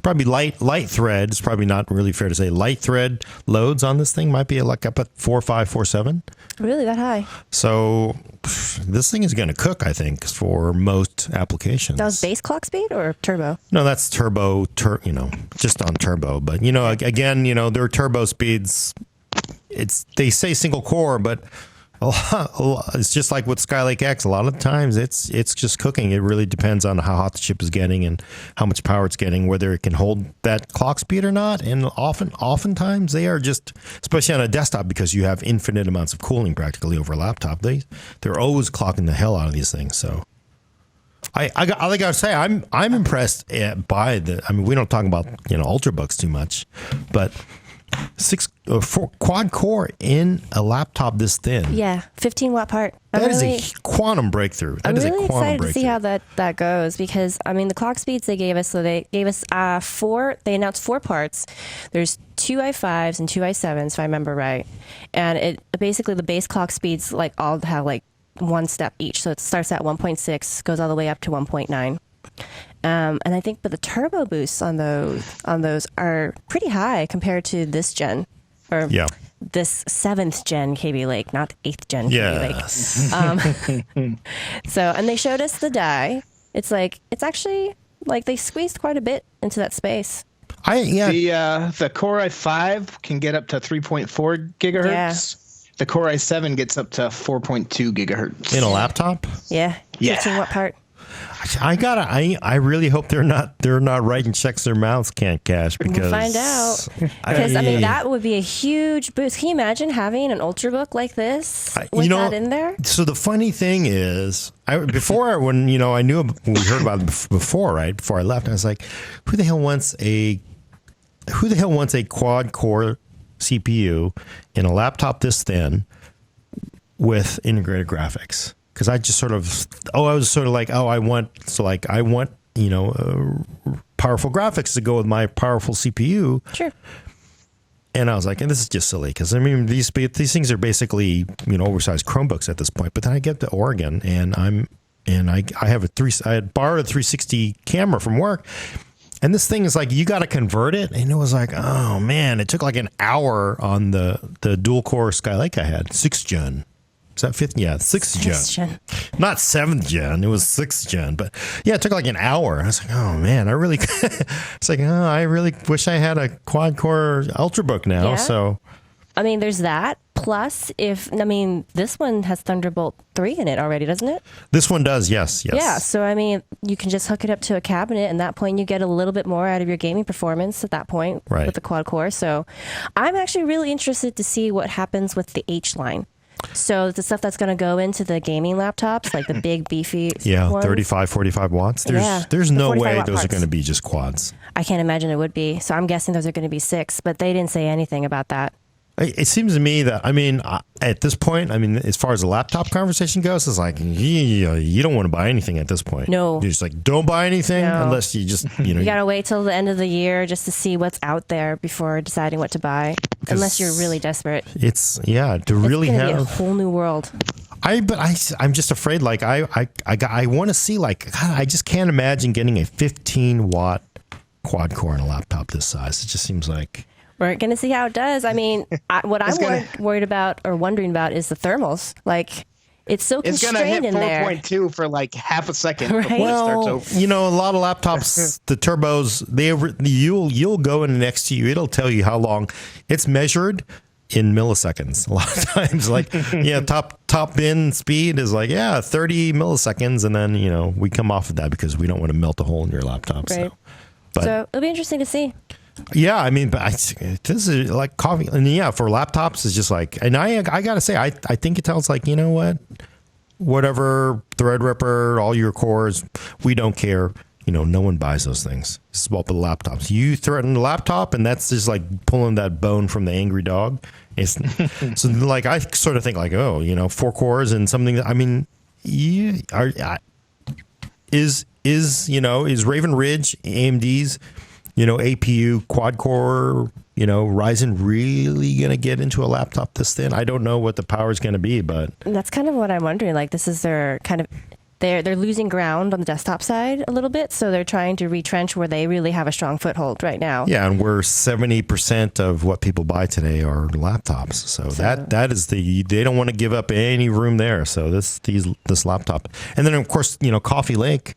probably light thread. It's probably not really fair to say light thread loads on this thing might be like up at 4.5, 4.7. really that high? So this thing is going to cook, I think, for most applications. That was base clock speed or turbo? No, that's turbo, just on turbo. But, again, their turbo speeds, they say single core, but it's just like with Skylake X. A lot of times it's just cooking. It really depends on how hot the chip is getting and how much power it's getting, whether it can hold that clock speed or not. And oftentimes they are just, especially on a desktop, because you have infinite amounts of cooling practically over a laptop. They're always clocking the hell out of these things. So I gotta say, I'm impressed by the. I mean, we don't talk about Ultrabooks too much, but 4 quad core in a laptop this thin. Yeah, 15-watt part. That is a quantum breakthrough. I'm really excited to see how that goes, because I mean the clock speeds they gave us. So they gave us 4. They announced 4 parts. There's 2 i5s and 2 i7s, if I remember right. And it basically the base clock speeds like all have like one step each. So it starts at 1.6, goes all the way up to 1.9. And I think, but the turbo boosts on those are pretty high compared to this gen, or this 7th gen KB Lake, not 8th gen KB Lake. So, and they showed us the die. It's actually like they squeezed quite a bit into that space. The Core i5 can get up to 3.4 gigahertz. Yeah. The Core i7 gets up to 4.2 gigahertz. In a laptop? Yeah. 15-watt part. I really hope they're not writing checks their mouths can't cash, because we'll find out. Because I mean that would be a huge boost. Can you imagine having an Ultrabook like this with that in there? So the funny thing is, I knew we heard about it before, right? Before I left, I was like, who the hell wants a quad core CPU in a laptop this thin with integrated graphics? Because I just I want powerful graphics to go with my powerful CPU. Sure. And I was like, and this is just silly, because I mean these things are basically oversized Chromebooks at this point. But then I get to Oregon and I had borrowed a 360 camera from work. And this thing is like, you got to convert it. And it was like, oh man, it took like an hour on the dual core Skylake I had, 6th gen. Is that 5th? Yeah, 6th gen. Not 7th gen. It was 6th gen. But yeah, it took like an hour. I was like, oh man, I really wish I had a quad core Ultrabook now. Yeah. So, I mean, there's that. Plus, this one has Thunderbolt 3 in it already, doesn't it? This one does, yes. Yeah, so I mean, you can just hook it up to a cabinet, and at that point you get a little bit more out of your gaming performance at that point with the quad core. So I'm actually really interested to see what happens with the H line. So the stuff that's going to go into the gaming laptops, like the big beefy ones. 35, 45 watts. There's no way those are going to be just quads. I can't imagine it would be. So I'm guessing those are going to be 6, but they didn't say anything about that. It seems to me that, at this point, as far as the laptop conversation goes, it's like, you don't want to buy anything at this point. No. You're just like, don't buy anything unless you just, You got to wait till the end of the year just to see what's out there before deciding what to buy, unless you're really desperate. It's be a whole new world. I'm just afraid, like, I want to see, like, God, I just can't imagine getting a 15-watt quad core in a laptop this size. It just seems like... We're going to see how it does. I mean, what I'm worried about or wondering about is the thermals. Like, It's so It's gonna constrained hit in there. 4.2 for like half a second Right. before it starts Well, over. you know, a lot of laptops, the turbos, you'll go in next to you. It'll tell you how long it's measured in milliseconds. A lot of times, like, yeah, top bin speed is like, 30 milliseconds. And then, you know, we come off of that because we don't want to melt a hole in your laptop. Right. But So it'll be interesting to see. yeah, I mean, but this is like coffee. And yeah, for laptops, it's just like, and I got to say, I think it tells like, you know what? Whatever, Threadripper, all your cores, we don't care. You know, no one buys those things. This is about the laptops. You threaten the laptop, and that's just like pulling that bone from the angry dog. It's so like I sort of think like, oh, you know, 4 cores and something. I mean, is Raven Ridge AMD's, you know, APU quad core, you know, Ryzen really going to get into a laptop this thin? I don't know what the power is going to be, but That's kind of what I'm wondering. Like, this is their kind of they're losing ground on the desktop side a little bit, so they're trying to retrench where they really have a strong foothold right now. yeah, and we're 70% of what people buy today are laptops. So that is they don't want to give up any room there. So this laptop, and then of course, you know, Coffee Lake.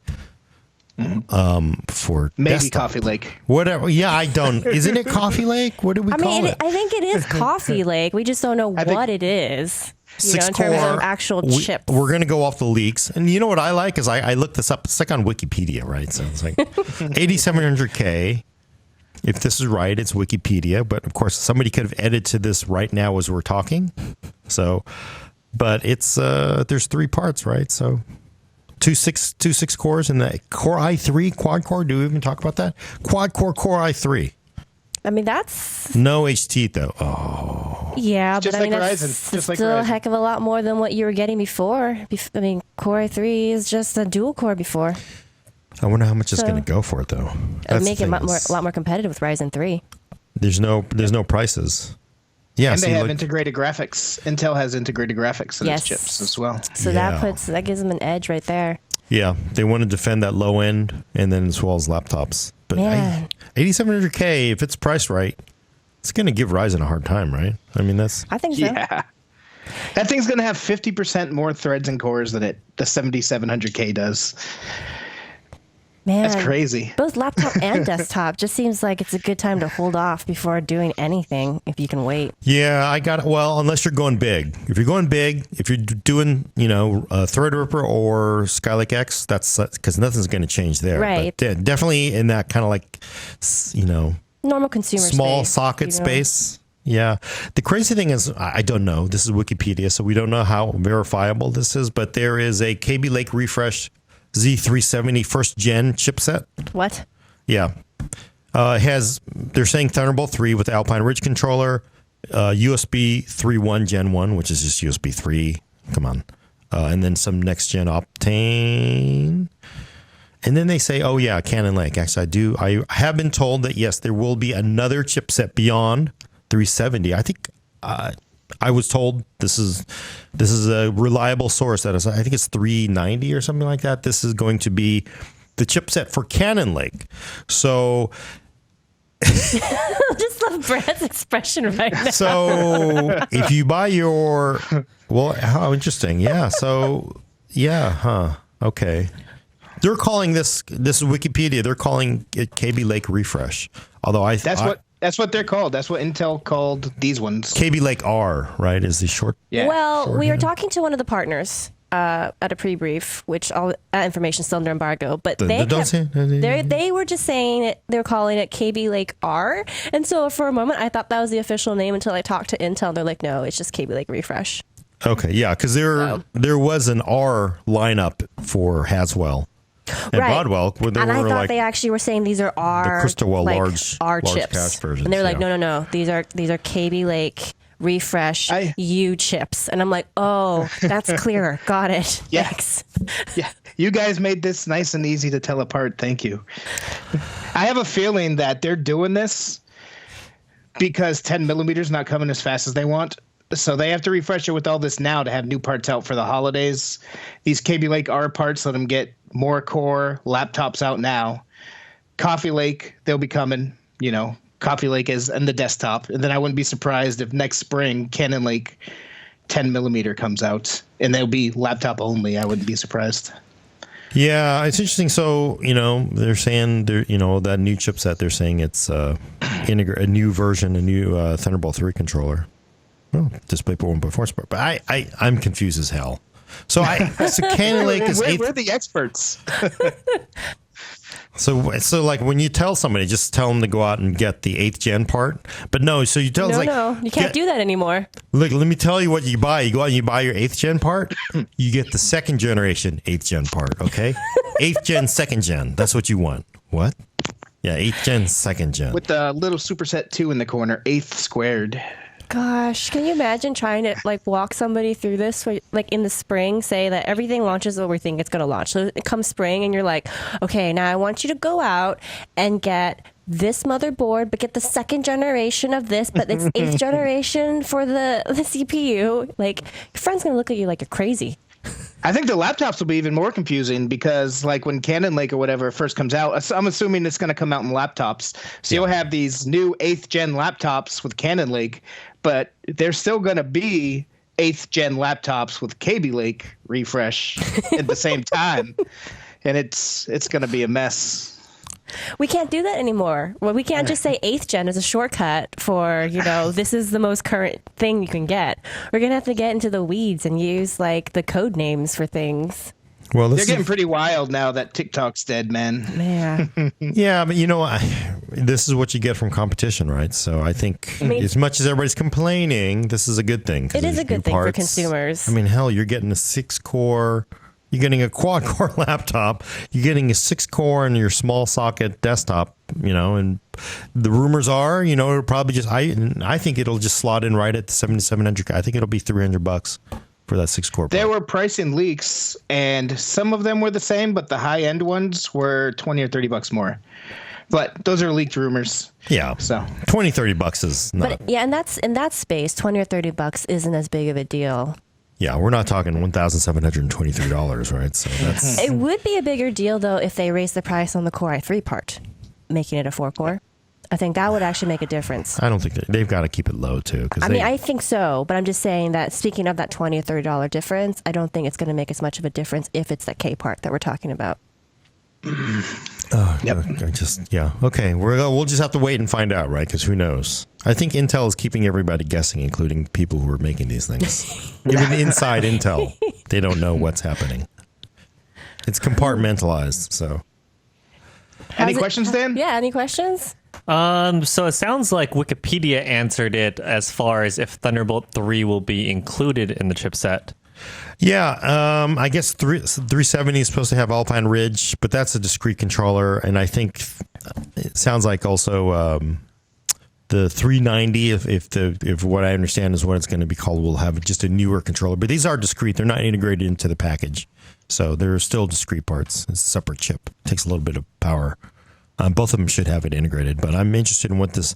For Maybe desktop. Coffee Lake. Whatever. Yeah, I don't. Isn't it Coffee Lake? What do we call it? I think it is Coffee Lake. We just don't know what it is. You know, in terms of actual chips. We're going to go off the leaks. And you know what I like is I looked this up. It's like on Wikipedia, right? So it's like 8700K. If this is right, it's Wikipedia. But of course, somebody could have edited this right now as we're talking. So, but it's there's 3 parts, right? So 2 6 cores and the Core i3 quad core. Do we even talk about that? Quad core i3. I mean, that's No HT though. Oh, yeah, Just but I mean, like that's Ryzen. Just like still a Ryzen. heck of a lot more than what you were getting before. I mean, Core i3 is just a dual core before. I wonder how much it's So- going to go for it though. It That's would the make it thing a lot more competitive with Ryzen 3. There's no prices. Yeah, And see, they have like- integrated graphics. Intel has integrated graphics in Yes. its chips as well. So Yeah. that gives them an edge right there. yeah, they want to defend that low end, and then as well as laptops. But Man. 8700K, if it's priced right, it's going to give Ryzen a hard time, right? I mean, that's I think so. Yeah. That thing's going to have 50% more threads and cores than the 7700K does. Man, That's crazy. Both laptop and desktop just seems like it's a good time to hold off before doing anything if you can wait. yeah. I got it. Well, unless you're going big. If you're going big, if you're doing, you know, Threadripper or Skylake X, that's because nothing's going to change there. Right. But definitely in that kind of like, you know, Normal consumer small space, socket you know? space. Yeah. The crazy thing is, I don't know. This is Wikipedia, so we don't know how verifiable this is, but there is a KB Lake Refresh Z370 first gen chipset. What? Yeah. They're saying Thunderbolt 3 with Alpine Ridge controller, USB 3.1 Gen 1, which is just USB 3. Come on. And then some next gen Optane. And then they say, oh yeah, Cannon Lake. Actually, I have been told that yes, there will be another chipset beyond 370. I think I was told this is a reliable source that is, I think it's 390 or something like that. This is going to be the chipset for Cannon Lake. So Just love Brad's expression right now. so if you buy how interesting. Yeah. So yeah, huh. Okay. They're calling this is Wikipedia. They're calling it KB Lake Refresh. Although That's what they're called. That's what Intel called these ones. KB Lake R, right, is the short. Yeah. Well, we were talking to one of the partners at a pre-brief, which all that information is still under embargo. But they were just saying they're calling it KB Lake R. And so for a moment, I thought that was the official name until I talked to Intel. They're like, no, it's just KB Lake Refresh. Okay, yeah, because there was an R lineup for Haswell and Broadwell, where they and I were thought like they actually were saying these are R, Crystalwell like, large chips, cache versions. and they were like, yeah. no, these are KB Lake Refresh U chips, and I'm like, oh, that's clearer, got it. Yeah. Thanks. Yeah, you guys made this nice and easy to tell apart. Thank you. I have a feeling that they're doing this because 10 millimeters not coming as fast as they want. So they have to refresh it with all this now to have new parts out for the holidays. These KB Lake R parts let them get more core laptops out now. Coffee Lake, they'll be coming, you know, Coffee Lake is in the desktop. And then I wouldn't be surprised if next spring Cannon Lake 10 millimeter comes out, and they'll be laptop only. I wouldn't be surprised. Yeah, it's interesting. So, they're saying that new chipset, they're saying it's a new version, a new Thunderbolt 3 controller. Well, DisplayPort 1.4 support. But I'm confused as hell. So Cannon Lake is we're the experts. So like when you tell somebody, just tell them to go out and get the 8th gen part. But no, so you tell them No, you can't do that anymore. Look, let me tell you what you buy. You go out and you buy your 8th gen part. You get the 2nd generation 8th gen part, okay? 8th gen, 2nd gen. That's what you want. What? Yeah, 8th gen, 2nd gen. With the little Superset 2 in the corner, 8th squared. Gosh, can you imagine trying to walk somebody through this? Like in the spring, say that everything launches what we think it's going to launch. So it comes spring, and you're like, okay, now I want you to go out and get this motherboard, but get the 2nd generation of this, but it's 8th generation for the CPU. Like, your friend's going to look at you like you're crazy. I think the laptops will be even more confusing because, like, when Cannon Lake or whatever first comes out, I'm assuming it's going to come out in laptops. So you'll have these new 8th gen laptops with Cannon Lake, but there's still going to be 8th gen laptops with Kaby Lake refresh at the same time, and it's going to be a mess. We can't do that anymore. Well, we can't just say 8th gen as a shortcut for, this is the most current thing you can get. We're going to have to get into the weeds and use the code names for things. Well, they're getting pretty wild now that TikTok's dead, man. Yeah. Yeah, but this is what you get from competition, right? So I think as much as everybody's complaining, this is a good thing. It is a good thing for consumers. I mean, hell, you're getting a 6-core. You're getting a quad-core laptop. You're getting a 6-core in your small socket desktop, and the rumors are, it'll probably just, I think it'll just slot in right at the 7700. I think it'll be $300 for that 6-core. There were pricing leaks, and some of them were the same, but the high-end ones were $20 or $30 more. But those are leaked rumors. Yeah. So $20-$30 is not. But yeah, and that's in that space, $20 or $30 isn't as big of a deal. Yeah, we're not talking $1,723, right? So that's. It would be a bigger deal though if they raised the price on the Core i3 part, making it a 4-core. I think that would actually make a difference. I don't think they've got to keep it low too. I think so, but I'm just saying that speaking of that $20 or $30 difference, I don't think it's going to make as much of a difference if it's that K part that we're talking about. Yep. Okay. We'll just have to wait and find out, right? Because who knows? I think Intel is keeping everybody guessing, including people who are making these things. Even inside Intel, they don't know what's happening. It's compartmentalized. So, any questions, Dan? Yeah. Any questions? So it sounds like Wikipedia answered it as far as if Thunderbolt 3 will be included in the chipset. Yeah, I guess 370 is supposed to have Alpine Ridge, but that's a discrete controller, and I think it sounds like also the 390, if what I understand is what it's going to be called, will have just a newer controller. But these are discrete; they're not integrated into the package, so they're still discrete parts. It's a separate chip. It takes a little bit of power. Both of them should have it integrated, but I'm interested in what this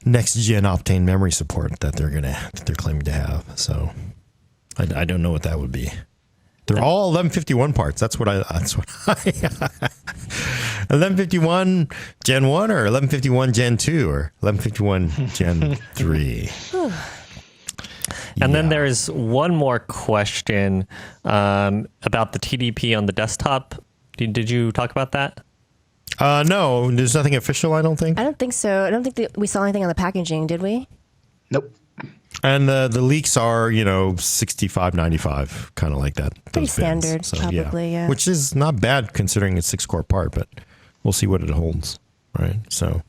next gen Optane memory support that they're claiming to have. So. I don't know what that would be. They're all 1151 parts. That's what I 1151 Gen 1 or 1151 Gen 2 or 1151 Gen 3. And then there's one more question about the TDP on the desktop. Did you talk about that? No, there's nothing official, I don't think. I don't think so. I don't think that we saw anything on the packaging, did we? Nope. And the leaks are, 65, 95, kind of like that. Pretty standard, so, probably, yeah. Which is not bad considering it's 6-core part, but we'll see what it holds, right? So,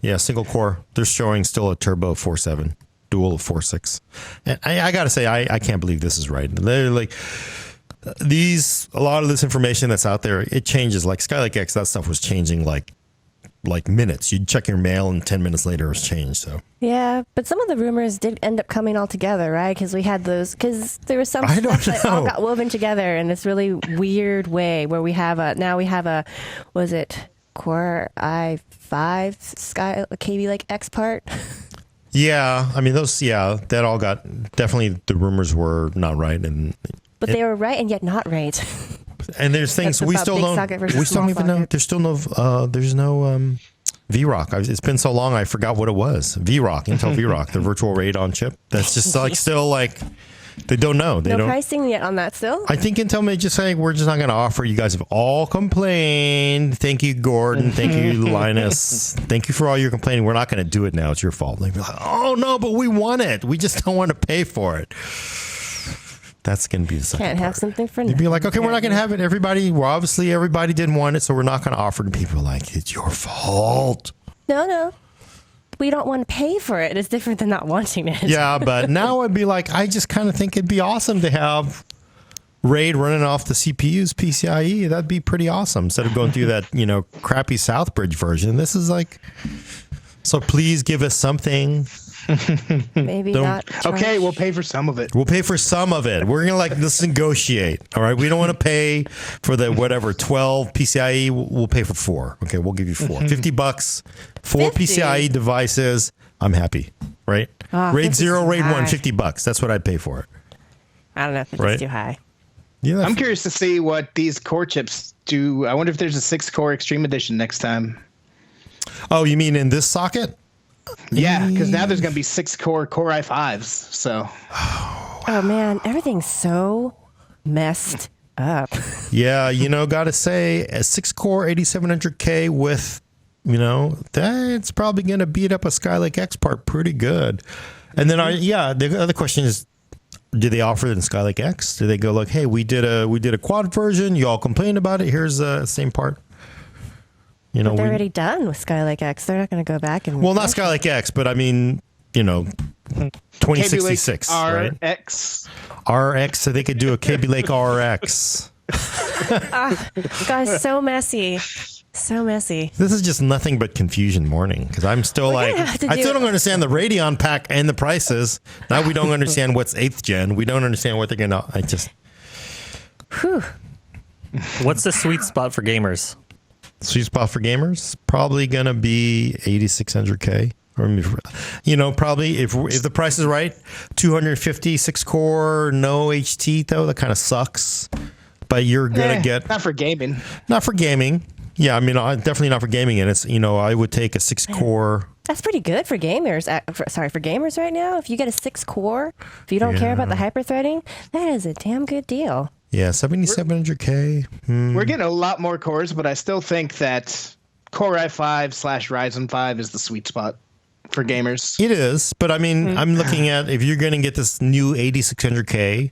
yeah, single core. They're showing still a turbo 4.7, dual of 4.6. And I got to say, I can't believe this is right. They're like, a lot of this information that's out there, it changes. Like Skylake X, that stuff was changing like minutes. You'd check your mail and 10 minutes later it was changed. So yeah, but some of the rumors did end up coming all together, right? Because we had those, because there was some stuff that all got woven together in this really weird way where we have was it Core i5 Kaby Lake X part? Yeah, I mean that all got, definitely the rumors were not right, but they were right and yet not right. And there's things we still don't even know. There's still no VROC. It's been so long, I forgot what it was. VROC, Intel VROC, the virtual RAID on chip. That's just like still like they don't know. They No don't. pricing yet on that still? I think Intel may just say we're just not going to offer. You guys have all complained. Thank you, Gordon. Thank you, Linus. Thank you for all your complaining. We're not going to do it now. It's your fault. They'd be like, oh no, but we want it. We just don't want to pay for it. That's going to be the second Can't have part. something for You'd be like, okay, we're not going to have. have it. Everybody didn't want it, so we're not going to offer it. And people are like, it's your fault. No. We don't want to pay for it. It's different than not wanting it. Yeah, but now I'd be like, I just kind of think it'd be awesome to have RAID running off the CPU's PCIe. That'd be pretty awesome instead of going through that, crappy Southbridge version. This is like, so please give us something. Maybe not. Okay, we'll pay for some of it. We'll pay for some of it. We're going to let's negotiate. All right. We don't want to pay for the 12 PCIe. We'll pay for 4. Okay. We'll give you 4. $50, 4 50? PCIe devices. I'm happy. Right. RAID 0, RAID 1, $50. That's what I'd pay for it. I don't know if it's Right. too high. Yeah. I'm curious to see what these core chips do. I wonder if there's a 6-core Extreme Edition next time. Oh, you mean in this socket? Yeah, because now there's going to be 6-core Core i5s. So Oh man, everything's so messed up. Yeah, gotta say, a 6-core 8700K with, that's probably gonna beat up a Skylake X part pretty good. And then the other question is, do they offer it in Skylake X? Do they go like, hey, we did a quad version, you all complained about it, here's the same part? They're already done with Skylake X. They're not going to go back and. Well, not Skylake X, but I mean, 2066, right? RX. RX, so they could do a Kaby Lake RX. Guys, so messy. So messy. This is just nothing but confusion morning because I'm still We're like, gonna have to I do- still don't understand the Radeon pack and the prices. Now we don't understand what's 8th gen. We don't understand what they're going to, Whew. What's the sweet spot for gamers? sweet spot for gamers, probably going to be 8600K. Or, probably if the price is right, 250, 6-core, no HT though, that kind of sucks. But you're going to get, Not for gaming. not for gaming. Yeah, I mean, definitely not for gaming. And it's, I would take a 6-core. That's pretty good for gamers. For gamers right now. If you get a 6-core, if you don't care about the hyper-threading, that is a damn good deal. Yeah, 7700K. We're getting a lot more cores, but I still think that Core i5/Ryzen 5 is the sweet spot for gamers. It is, but I mean, I'm looking at if you're going to get this new 8600K,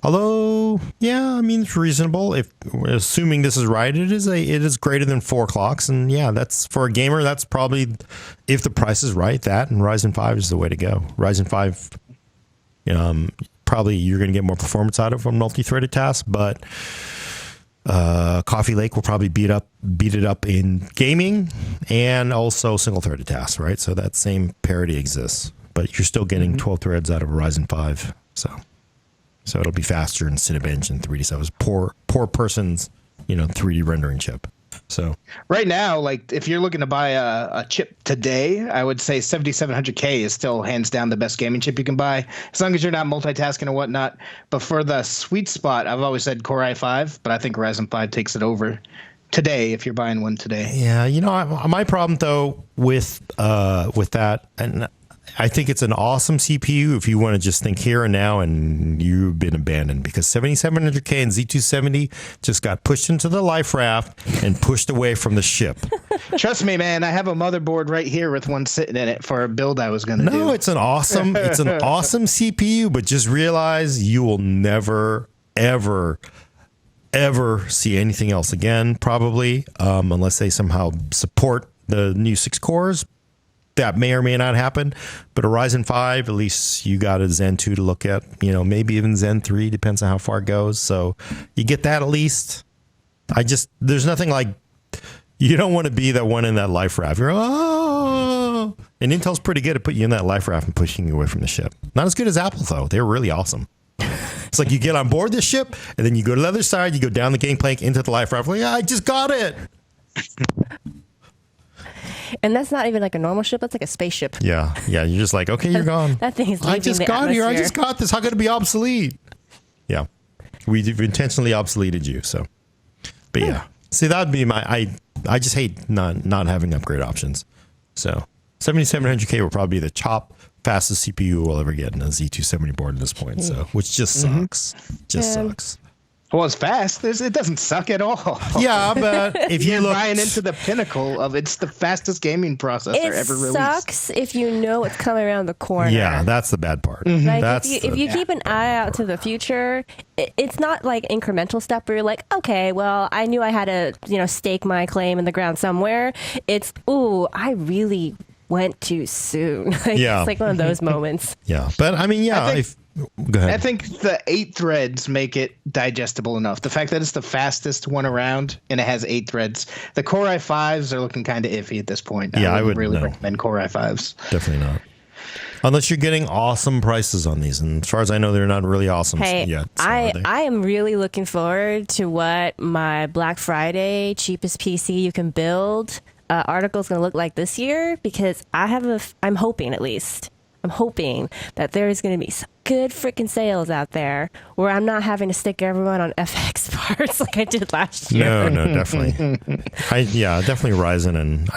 although, yeah, I mean, it's reasonable. If assuming this is right, it is greater than 4 clocks, and yeah, that's for a gamer. That's probably, if the price is right, that and Ryzen 5 is the way to go. Ryzen 5, probably you're going to get more performance out of a multi-threaded task, but Coffee Lake will probably beat it up in gaming and also single-threaded tasks, right? So that same parity exists, but you're still getting 12 threads out of a Ryzen 5, so it'll be faster in Cinebench and 3D. So it was poor person's 3D rendering chip. So Right now, like if you're looking to buy a chip today, I would say 7700K is still hands down the best gaming chip you can buy, as long as you're not multitasking and whatnot. But for the sweet spot, I've always said Core i5, but I think Ryzen 5 takes it over today if you're buying one today. yeah, my problem though with that, and I think it's an awesome CPU if you want to just think here and now, and you've been abandoned because 7700K and Z270 just got pushed into the life raft and pushed away from the ship. Trust me, man, I have a motherboard right here with one sitting in it for a build I was going to do. No, it's an awesome CPU, but just realize you will never, ever see anything else again, probably, unless they somehow support the new 6 cores. That may or may not happen, but a Ryzen 5, at least you got a Zen 2 to look at, maybe even Zen 3, depends on how far it goes. So you get that at least. There's nothing like, you don't want to be that one in that life raft. You're, oh, and Intel's pretty good at putting you in that life raft and pushing you away from the ship. Not as good as Apple, though. They're really awesome. It's like you get on board this ship, and then you go to the other side, you go down the gangplank into the life raft. Like, I just got it. And that's not even like a normal ship. That's like a spaceship. Yeah. You're just like, okay, you're gone. That thing is I leaving just the got here. I atmosphere. just got this. How could it be obsolete? Yeah. We've intentionally obsoleted you. But yeah. See, that'd be I just hate not having upgrade options. So 7700K will probably be the top fastest CPU we'll ever get in a Z270 board at this point. So, which just sucks. Just sucks. Well, it's fast. It doesn't suck at all. Yeah, but if you You're look buying into the pinnacle of it's the fastest gaming processor ever released. It sucks if you know what's coming around the corner. yeah, that's the bad part. Like That's if you keep an eye out to the future, it's not like incremental step where you're like, okay, well, I knew I had to, stake my claim in the ground somewhere. It's, ooh, I really went too soon. Yeah. It's like one of those moments. yeah, but I mean, yeah. Go ahead. I think the 8 threads make it digestible enough. The fact that it's the fastest one around and it has 8 threads. The Core i5s are looking kind of iffy at this point. Yeah, I would really no. recommend Core i5s. Definitely not. Unless you're getting awesome prices on these, and as far as I know, they're not really awesome Hey, yet. So I am really looking forward to what my Black Friday cheapest PC you can build article is going to look like this year, because I'm hoping, at least. I'm hoping that there is going to be some good freaking sales out there where I'm not having to stick everyone on FX parts like I did last year. No, definitely. Definitely Ryzen, and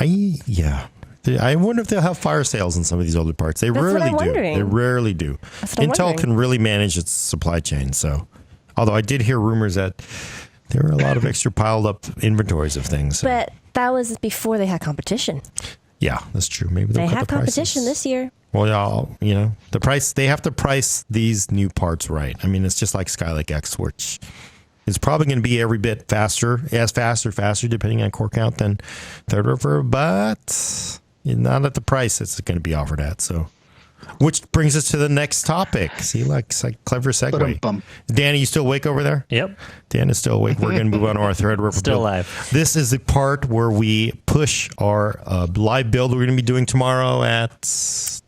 I wonder if they'll have fire sales in some of these older parts. They That's what rarely I'm do. wondering. They rarely do. That's what I'm Intel wondering. can really manage its supply chain. So, although I did hear rumors that there were a lot of extra piled up inventories of things. So. But that was before they had competition. Yeah, that's true. Maybe they'll They cut have the prices. competition this year. Well, the price, they have to price these new parts right. I mean, it's just like Skylake X, which is probably going to be every bit faster, depending on core count than Threadripper, but not at the price it's going to be offered at. So, which brings us to the next topic. See, it's like clever segue. Ba-dum-bum. Danny, you still awake over there? Yep. Dan is still awake. We're going to move on to our Threadripper Still build. alive. This is the part where we push our live build we're going to be doing tomorrow at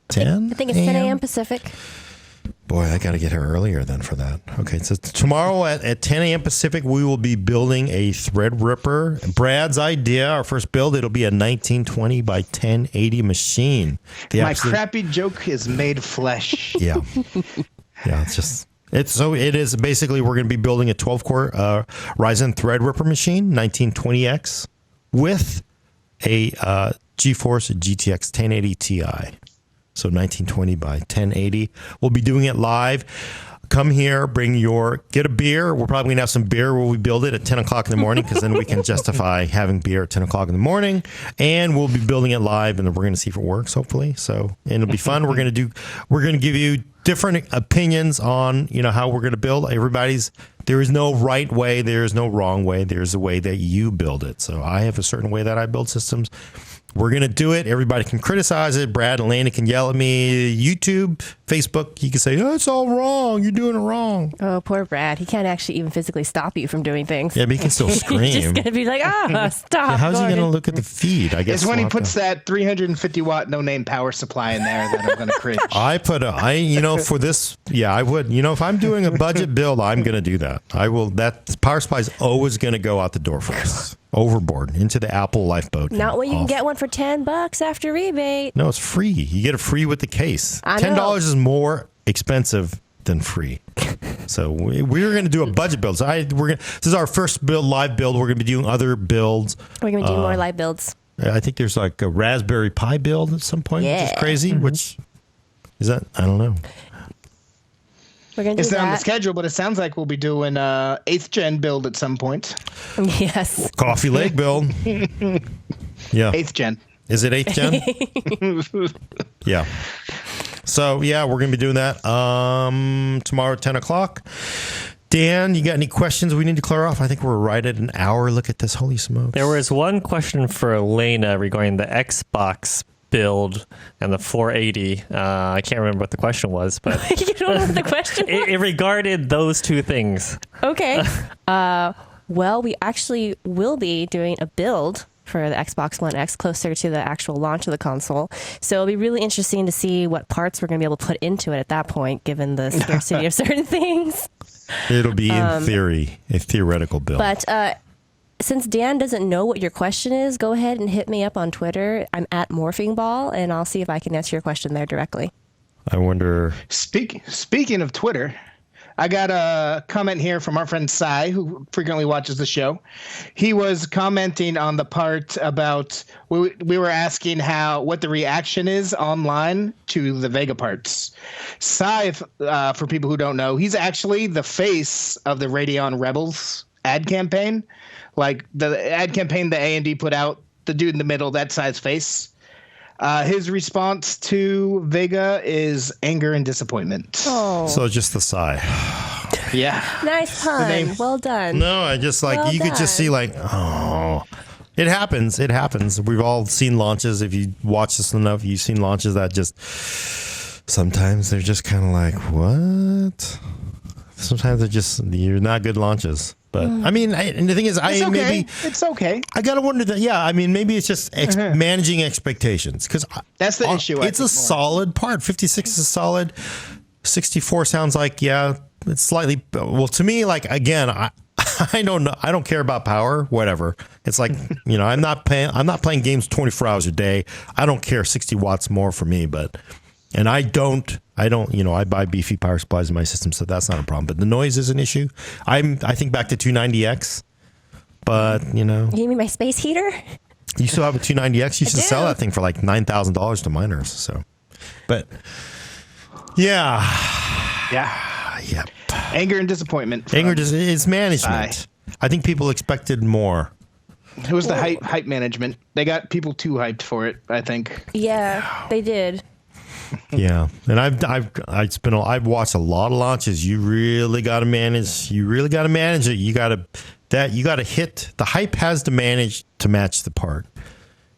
10? I think it's 10 a.m. Pacific. Boy, I got to get here earlier then for that. Okay, so tomorrow at 10 a.m. Pacific, we will be building a Threadripper. Brad's idea, our first build, it'll be a 1920 by 1080 machine. My crappy joke is made flesh. Yeah. Yeah, it is basically we're going to be building a 12-core Ryzen Threadripper machine, 1920X, with a GeForce GTX 1080 Ti. So 1920 by 1080. We'll be doing it live. Come here, get a beer. We're probably going to have some beer where we build it at 10 o'clock in the morning, because then we can justify having beer at 10 o'clock in the morning. And we'll be building it live, and we're going to see if it works, hopefully. So, and it'll be fun. We're going to give you different opinions on, how we're going to build. There is no right way. There is no wrong way. There's a way that you build it. So I have a certain way that I build systems. We're going to do it. Everybody can criticize it. Brad and Lana can yell at me. YouTube, Facebook, you can say, oh, it's all wrong. You're doing it wrong. Oh, poor Brad. He can't actually even physically stop you from doing things. Yeah, but he can still scream. He's just going to be like, stop. Yeah, how's he Gordon." going to look at the feed? I guess It's when he we'll have puts to- that 350 watt no name power supply in there that I'm going to cringe. I for this, I would, if I'm doing a budget build, I'm going to do that. That power supply is always going to go out the door first, overboard, into the Apple lifeboat. Not when you can Off. get one for $10 after rebate. No, it's free. You get it free with the case. I know. $10 is more expensive than free. So we're going to do a budget build. So this is our first live build. We're going to be doing other builds. We're going to do more live builds. I think there's like a Raspberry Pi build at some point, which Yeah. is crazy. Which is that? I don't know. We're going to It's do not on the that. schedule, but it sounds like we'll be doing 8th gen build at some point. Yes. Coffee Lake build. Yeah. 8th gen. Is it 8th gen? Yeah. So, we're going to be doing that tomorrow at 10 o'clock. Dan, you got any questions we need to clear off? I think we're right at an hour. Look at this. Holy smokes. There was one question for Elena regarding the Xbox build and the 480. I can't remember what the question was, but You don't know what the question was? it regarded those two things. Okay. Well, we actually will be doing a build for the Xbox One X closer to the actual launch of the console. So it'll be really interesting to see what parts we're going to be able to put into it at that point, given the scarcity of certain things. It'll be, in theory, a theoretical build. But since Dan doesn't know what your question is, go ahead and hit me up on Twitter. I'm at MorphingBall, and I'll see if I can answer your question there directly. I wonder. Speaking of Twitter, I got a comment here from our friend Sai, who frequently watches the show. He was commenting on the part about we were asking what the reaction is online to the Vega parts. Sai, for people who don't know, he's actually the face of the Radeon Rebels ad campaign, like the ad campaign that A&D put out. The dude in the middle, that Sai's face. His response to Vega is anger and disappointment. Oh, So just the sigh. Yeah. nice pun. Well done. No, I just like Well you could just see done. like, oh, it happens. It happens. We've all seen launches. If you watch this enough, you've seen launches that just sometimes they're just kind of like, what? Sometimes they're just you're not good launches. But I mean, and the thing is, It's okay. maybe It's okay. I gotta wonder that. Yeah, I mean, maybe it's just managing expectations because That's the issue, I It's a think, more. solid part. 56 is a solid. 64 sounds like it's slightly. Well, to me, like again, I don't know. I don't care about power. Whatever. It's like I'm not playing games 24 hours a day. I don't care. 60 watts more for me, but. And I don't, I buy beefy power supplies in my system, so that's not a problem. But the noise is an issue. I think back to 290X, but You mean my space heater? you still have a 290X. You should sell do. that thing for like $9,000 to miners. So, but yeah, yep. Anger and disappointment. from- Anger is management. I think people expected more. It was the hype management. They got people too hyped for it, I think. Yeah, they did. Yeah, and I've watched a lot of launches. You really got to manage. You really got to manage it. You got to hit the hype has to manage to match the part.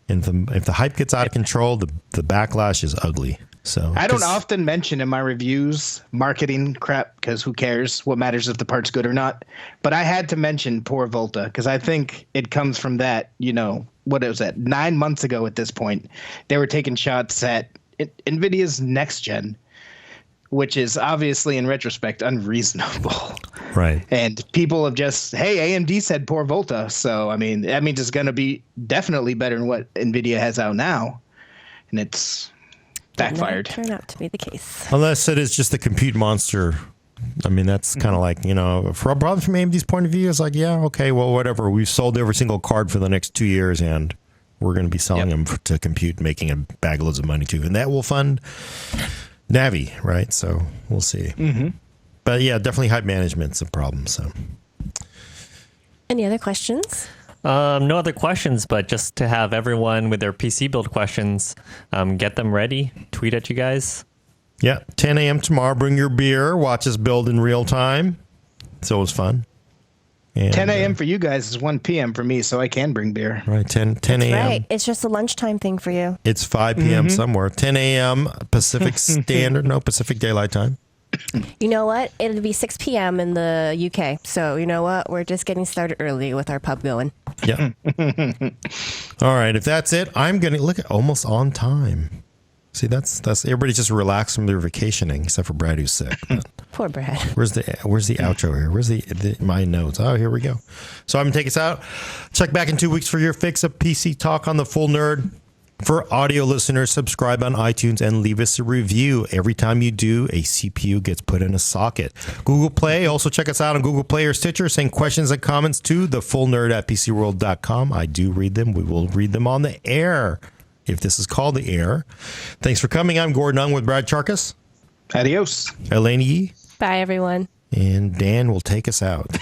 And if the hype gets out of control, the backlash is ugly. So I don't often mention in my reviews marketing crap because who cares? What matters if the part's good or not? But I had to mention poor Volta because I think it comes from that. What was that? 9 months ago at this point, they were taking shots at NVIDIA's next gen, which is obviously in retrospect unreasonable. Right. And people have just, hey, AMD said poor Volta. So, I mean, that means it's going to be definitely better than what NVIDIA has out now. And it's backfired. Might turn out to be the case. Unless it is just the compute monster. I mean, that's kind of like, for probably from AMD's point of view, it's like, yeah, okay, well, whatever. We've sold every single card for the next 2 years and we're going to be selling them to compute, making a bag loads of money too. And that will fund Navi, right? So we'll see. Mm-hmm. But yeah, definitely hype management's a problem. So, Any other questions? No other questions, but just to have everyone with their PC build questions, get them ready. Tweet at you guys. yeah, 10 a.m. tomorrow. Bring your beer. Watch us build in real time. It's always fun. And, 10 a.m. for you guys is 1 p.m. for me, so I can bring beer. Right, 10 a.m. Right. It's just a lunchtime thing for you. It's 5 p.m. somewhere. 10 a.m. Pacific Standard. No, Pacific Daylight Time. You know what? It'll be 6 p.m. in the UK. So you know what? We're just getting started early with our pub going. Yeah. All right. If that's it, I'm going to look at almost on time. See, that's everybody just relaxed from their vacationing, except for Brad who's sick. But Poor Brad. where's the outro here? Where's the my notes? Oh, here we go. So I'm going to take us out. Check back in 2 weeks for your fix of PC talk on the Full Nerd. For audio listeners, subscribe on iTunes and leave us a review. Every time you do, a CPU gets put in a socket. Google Play. Also check us out on Google Play or Stitcher. Send questions and comments to thefullnerd@pcworld.com. I do read them. We will read them on the air, if this is called the air. Thanks for coming. I'm Gordon Ung with Brad Charkis, Adios. Elaine Yee, Bye, everyone. and Dan will take us out.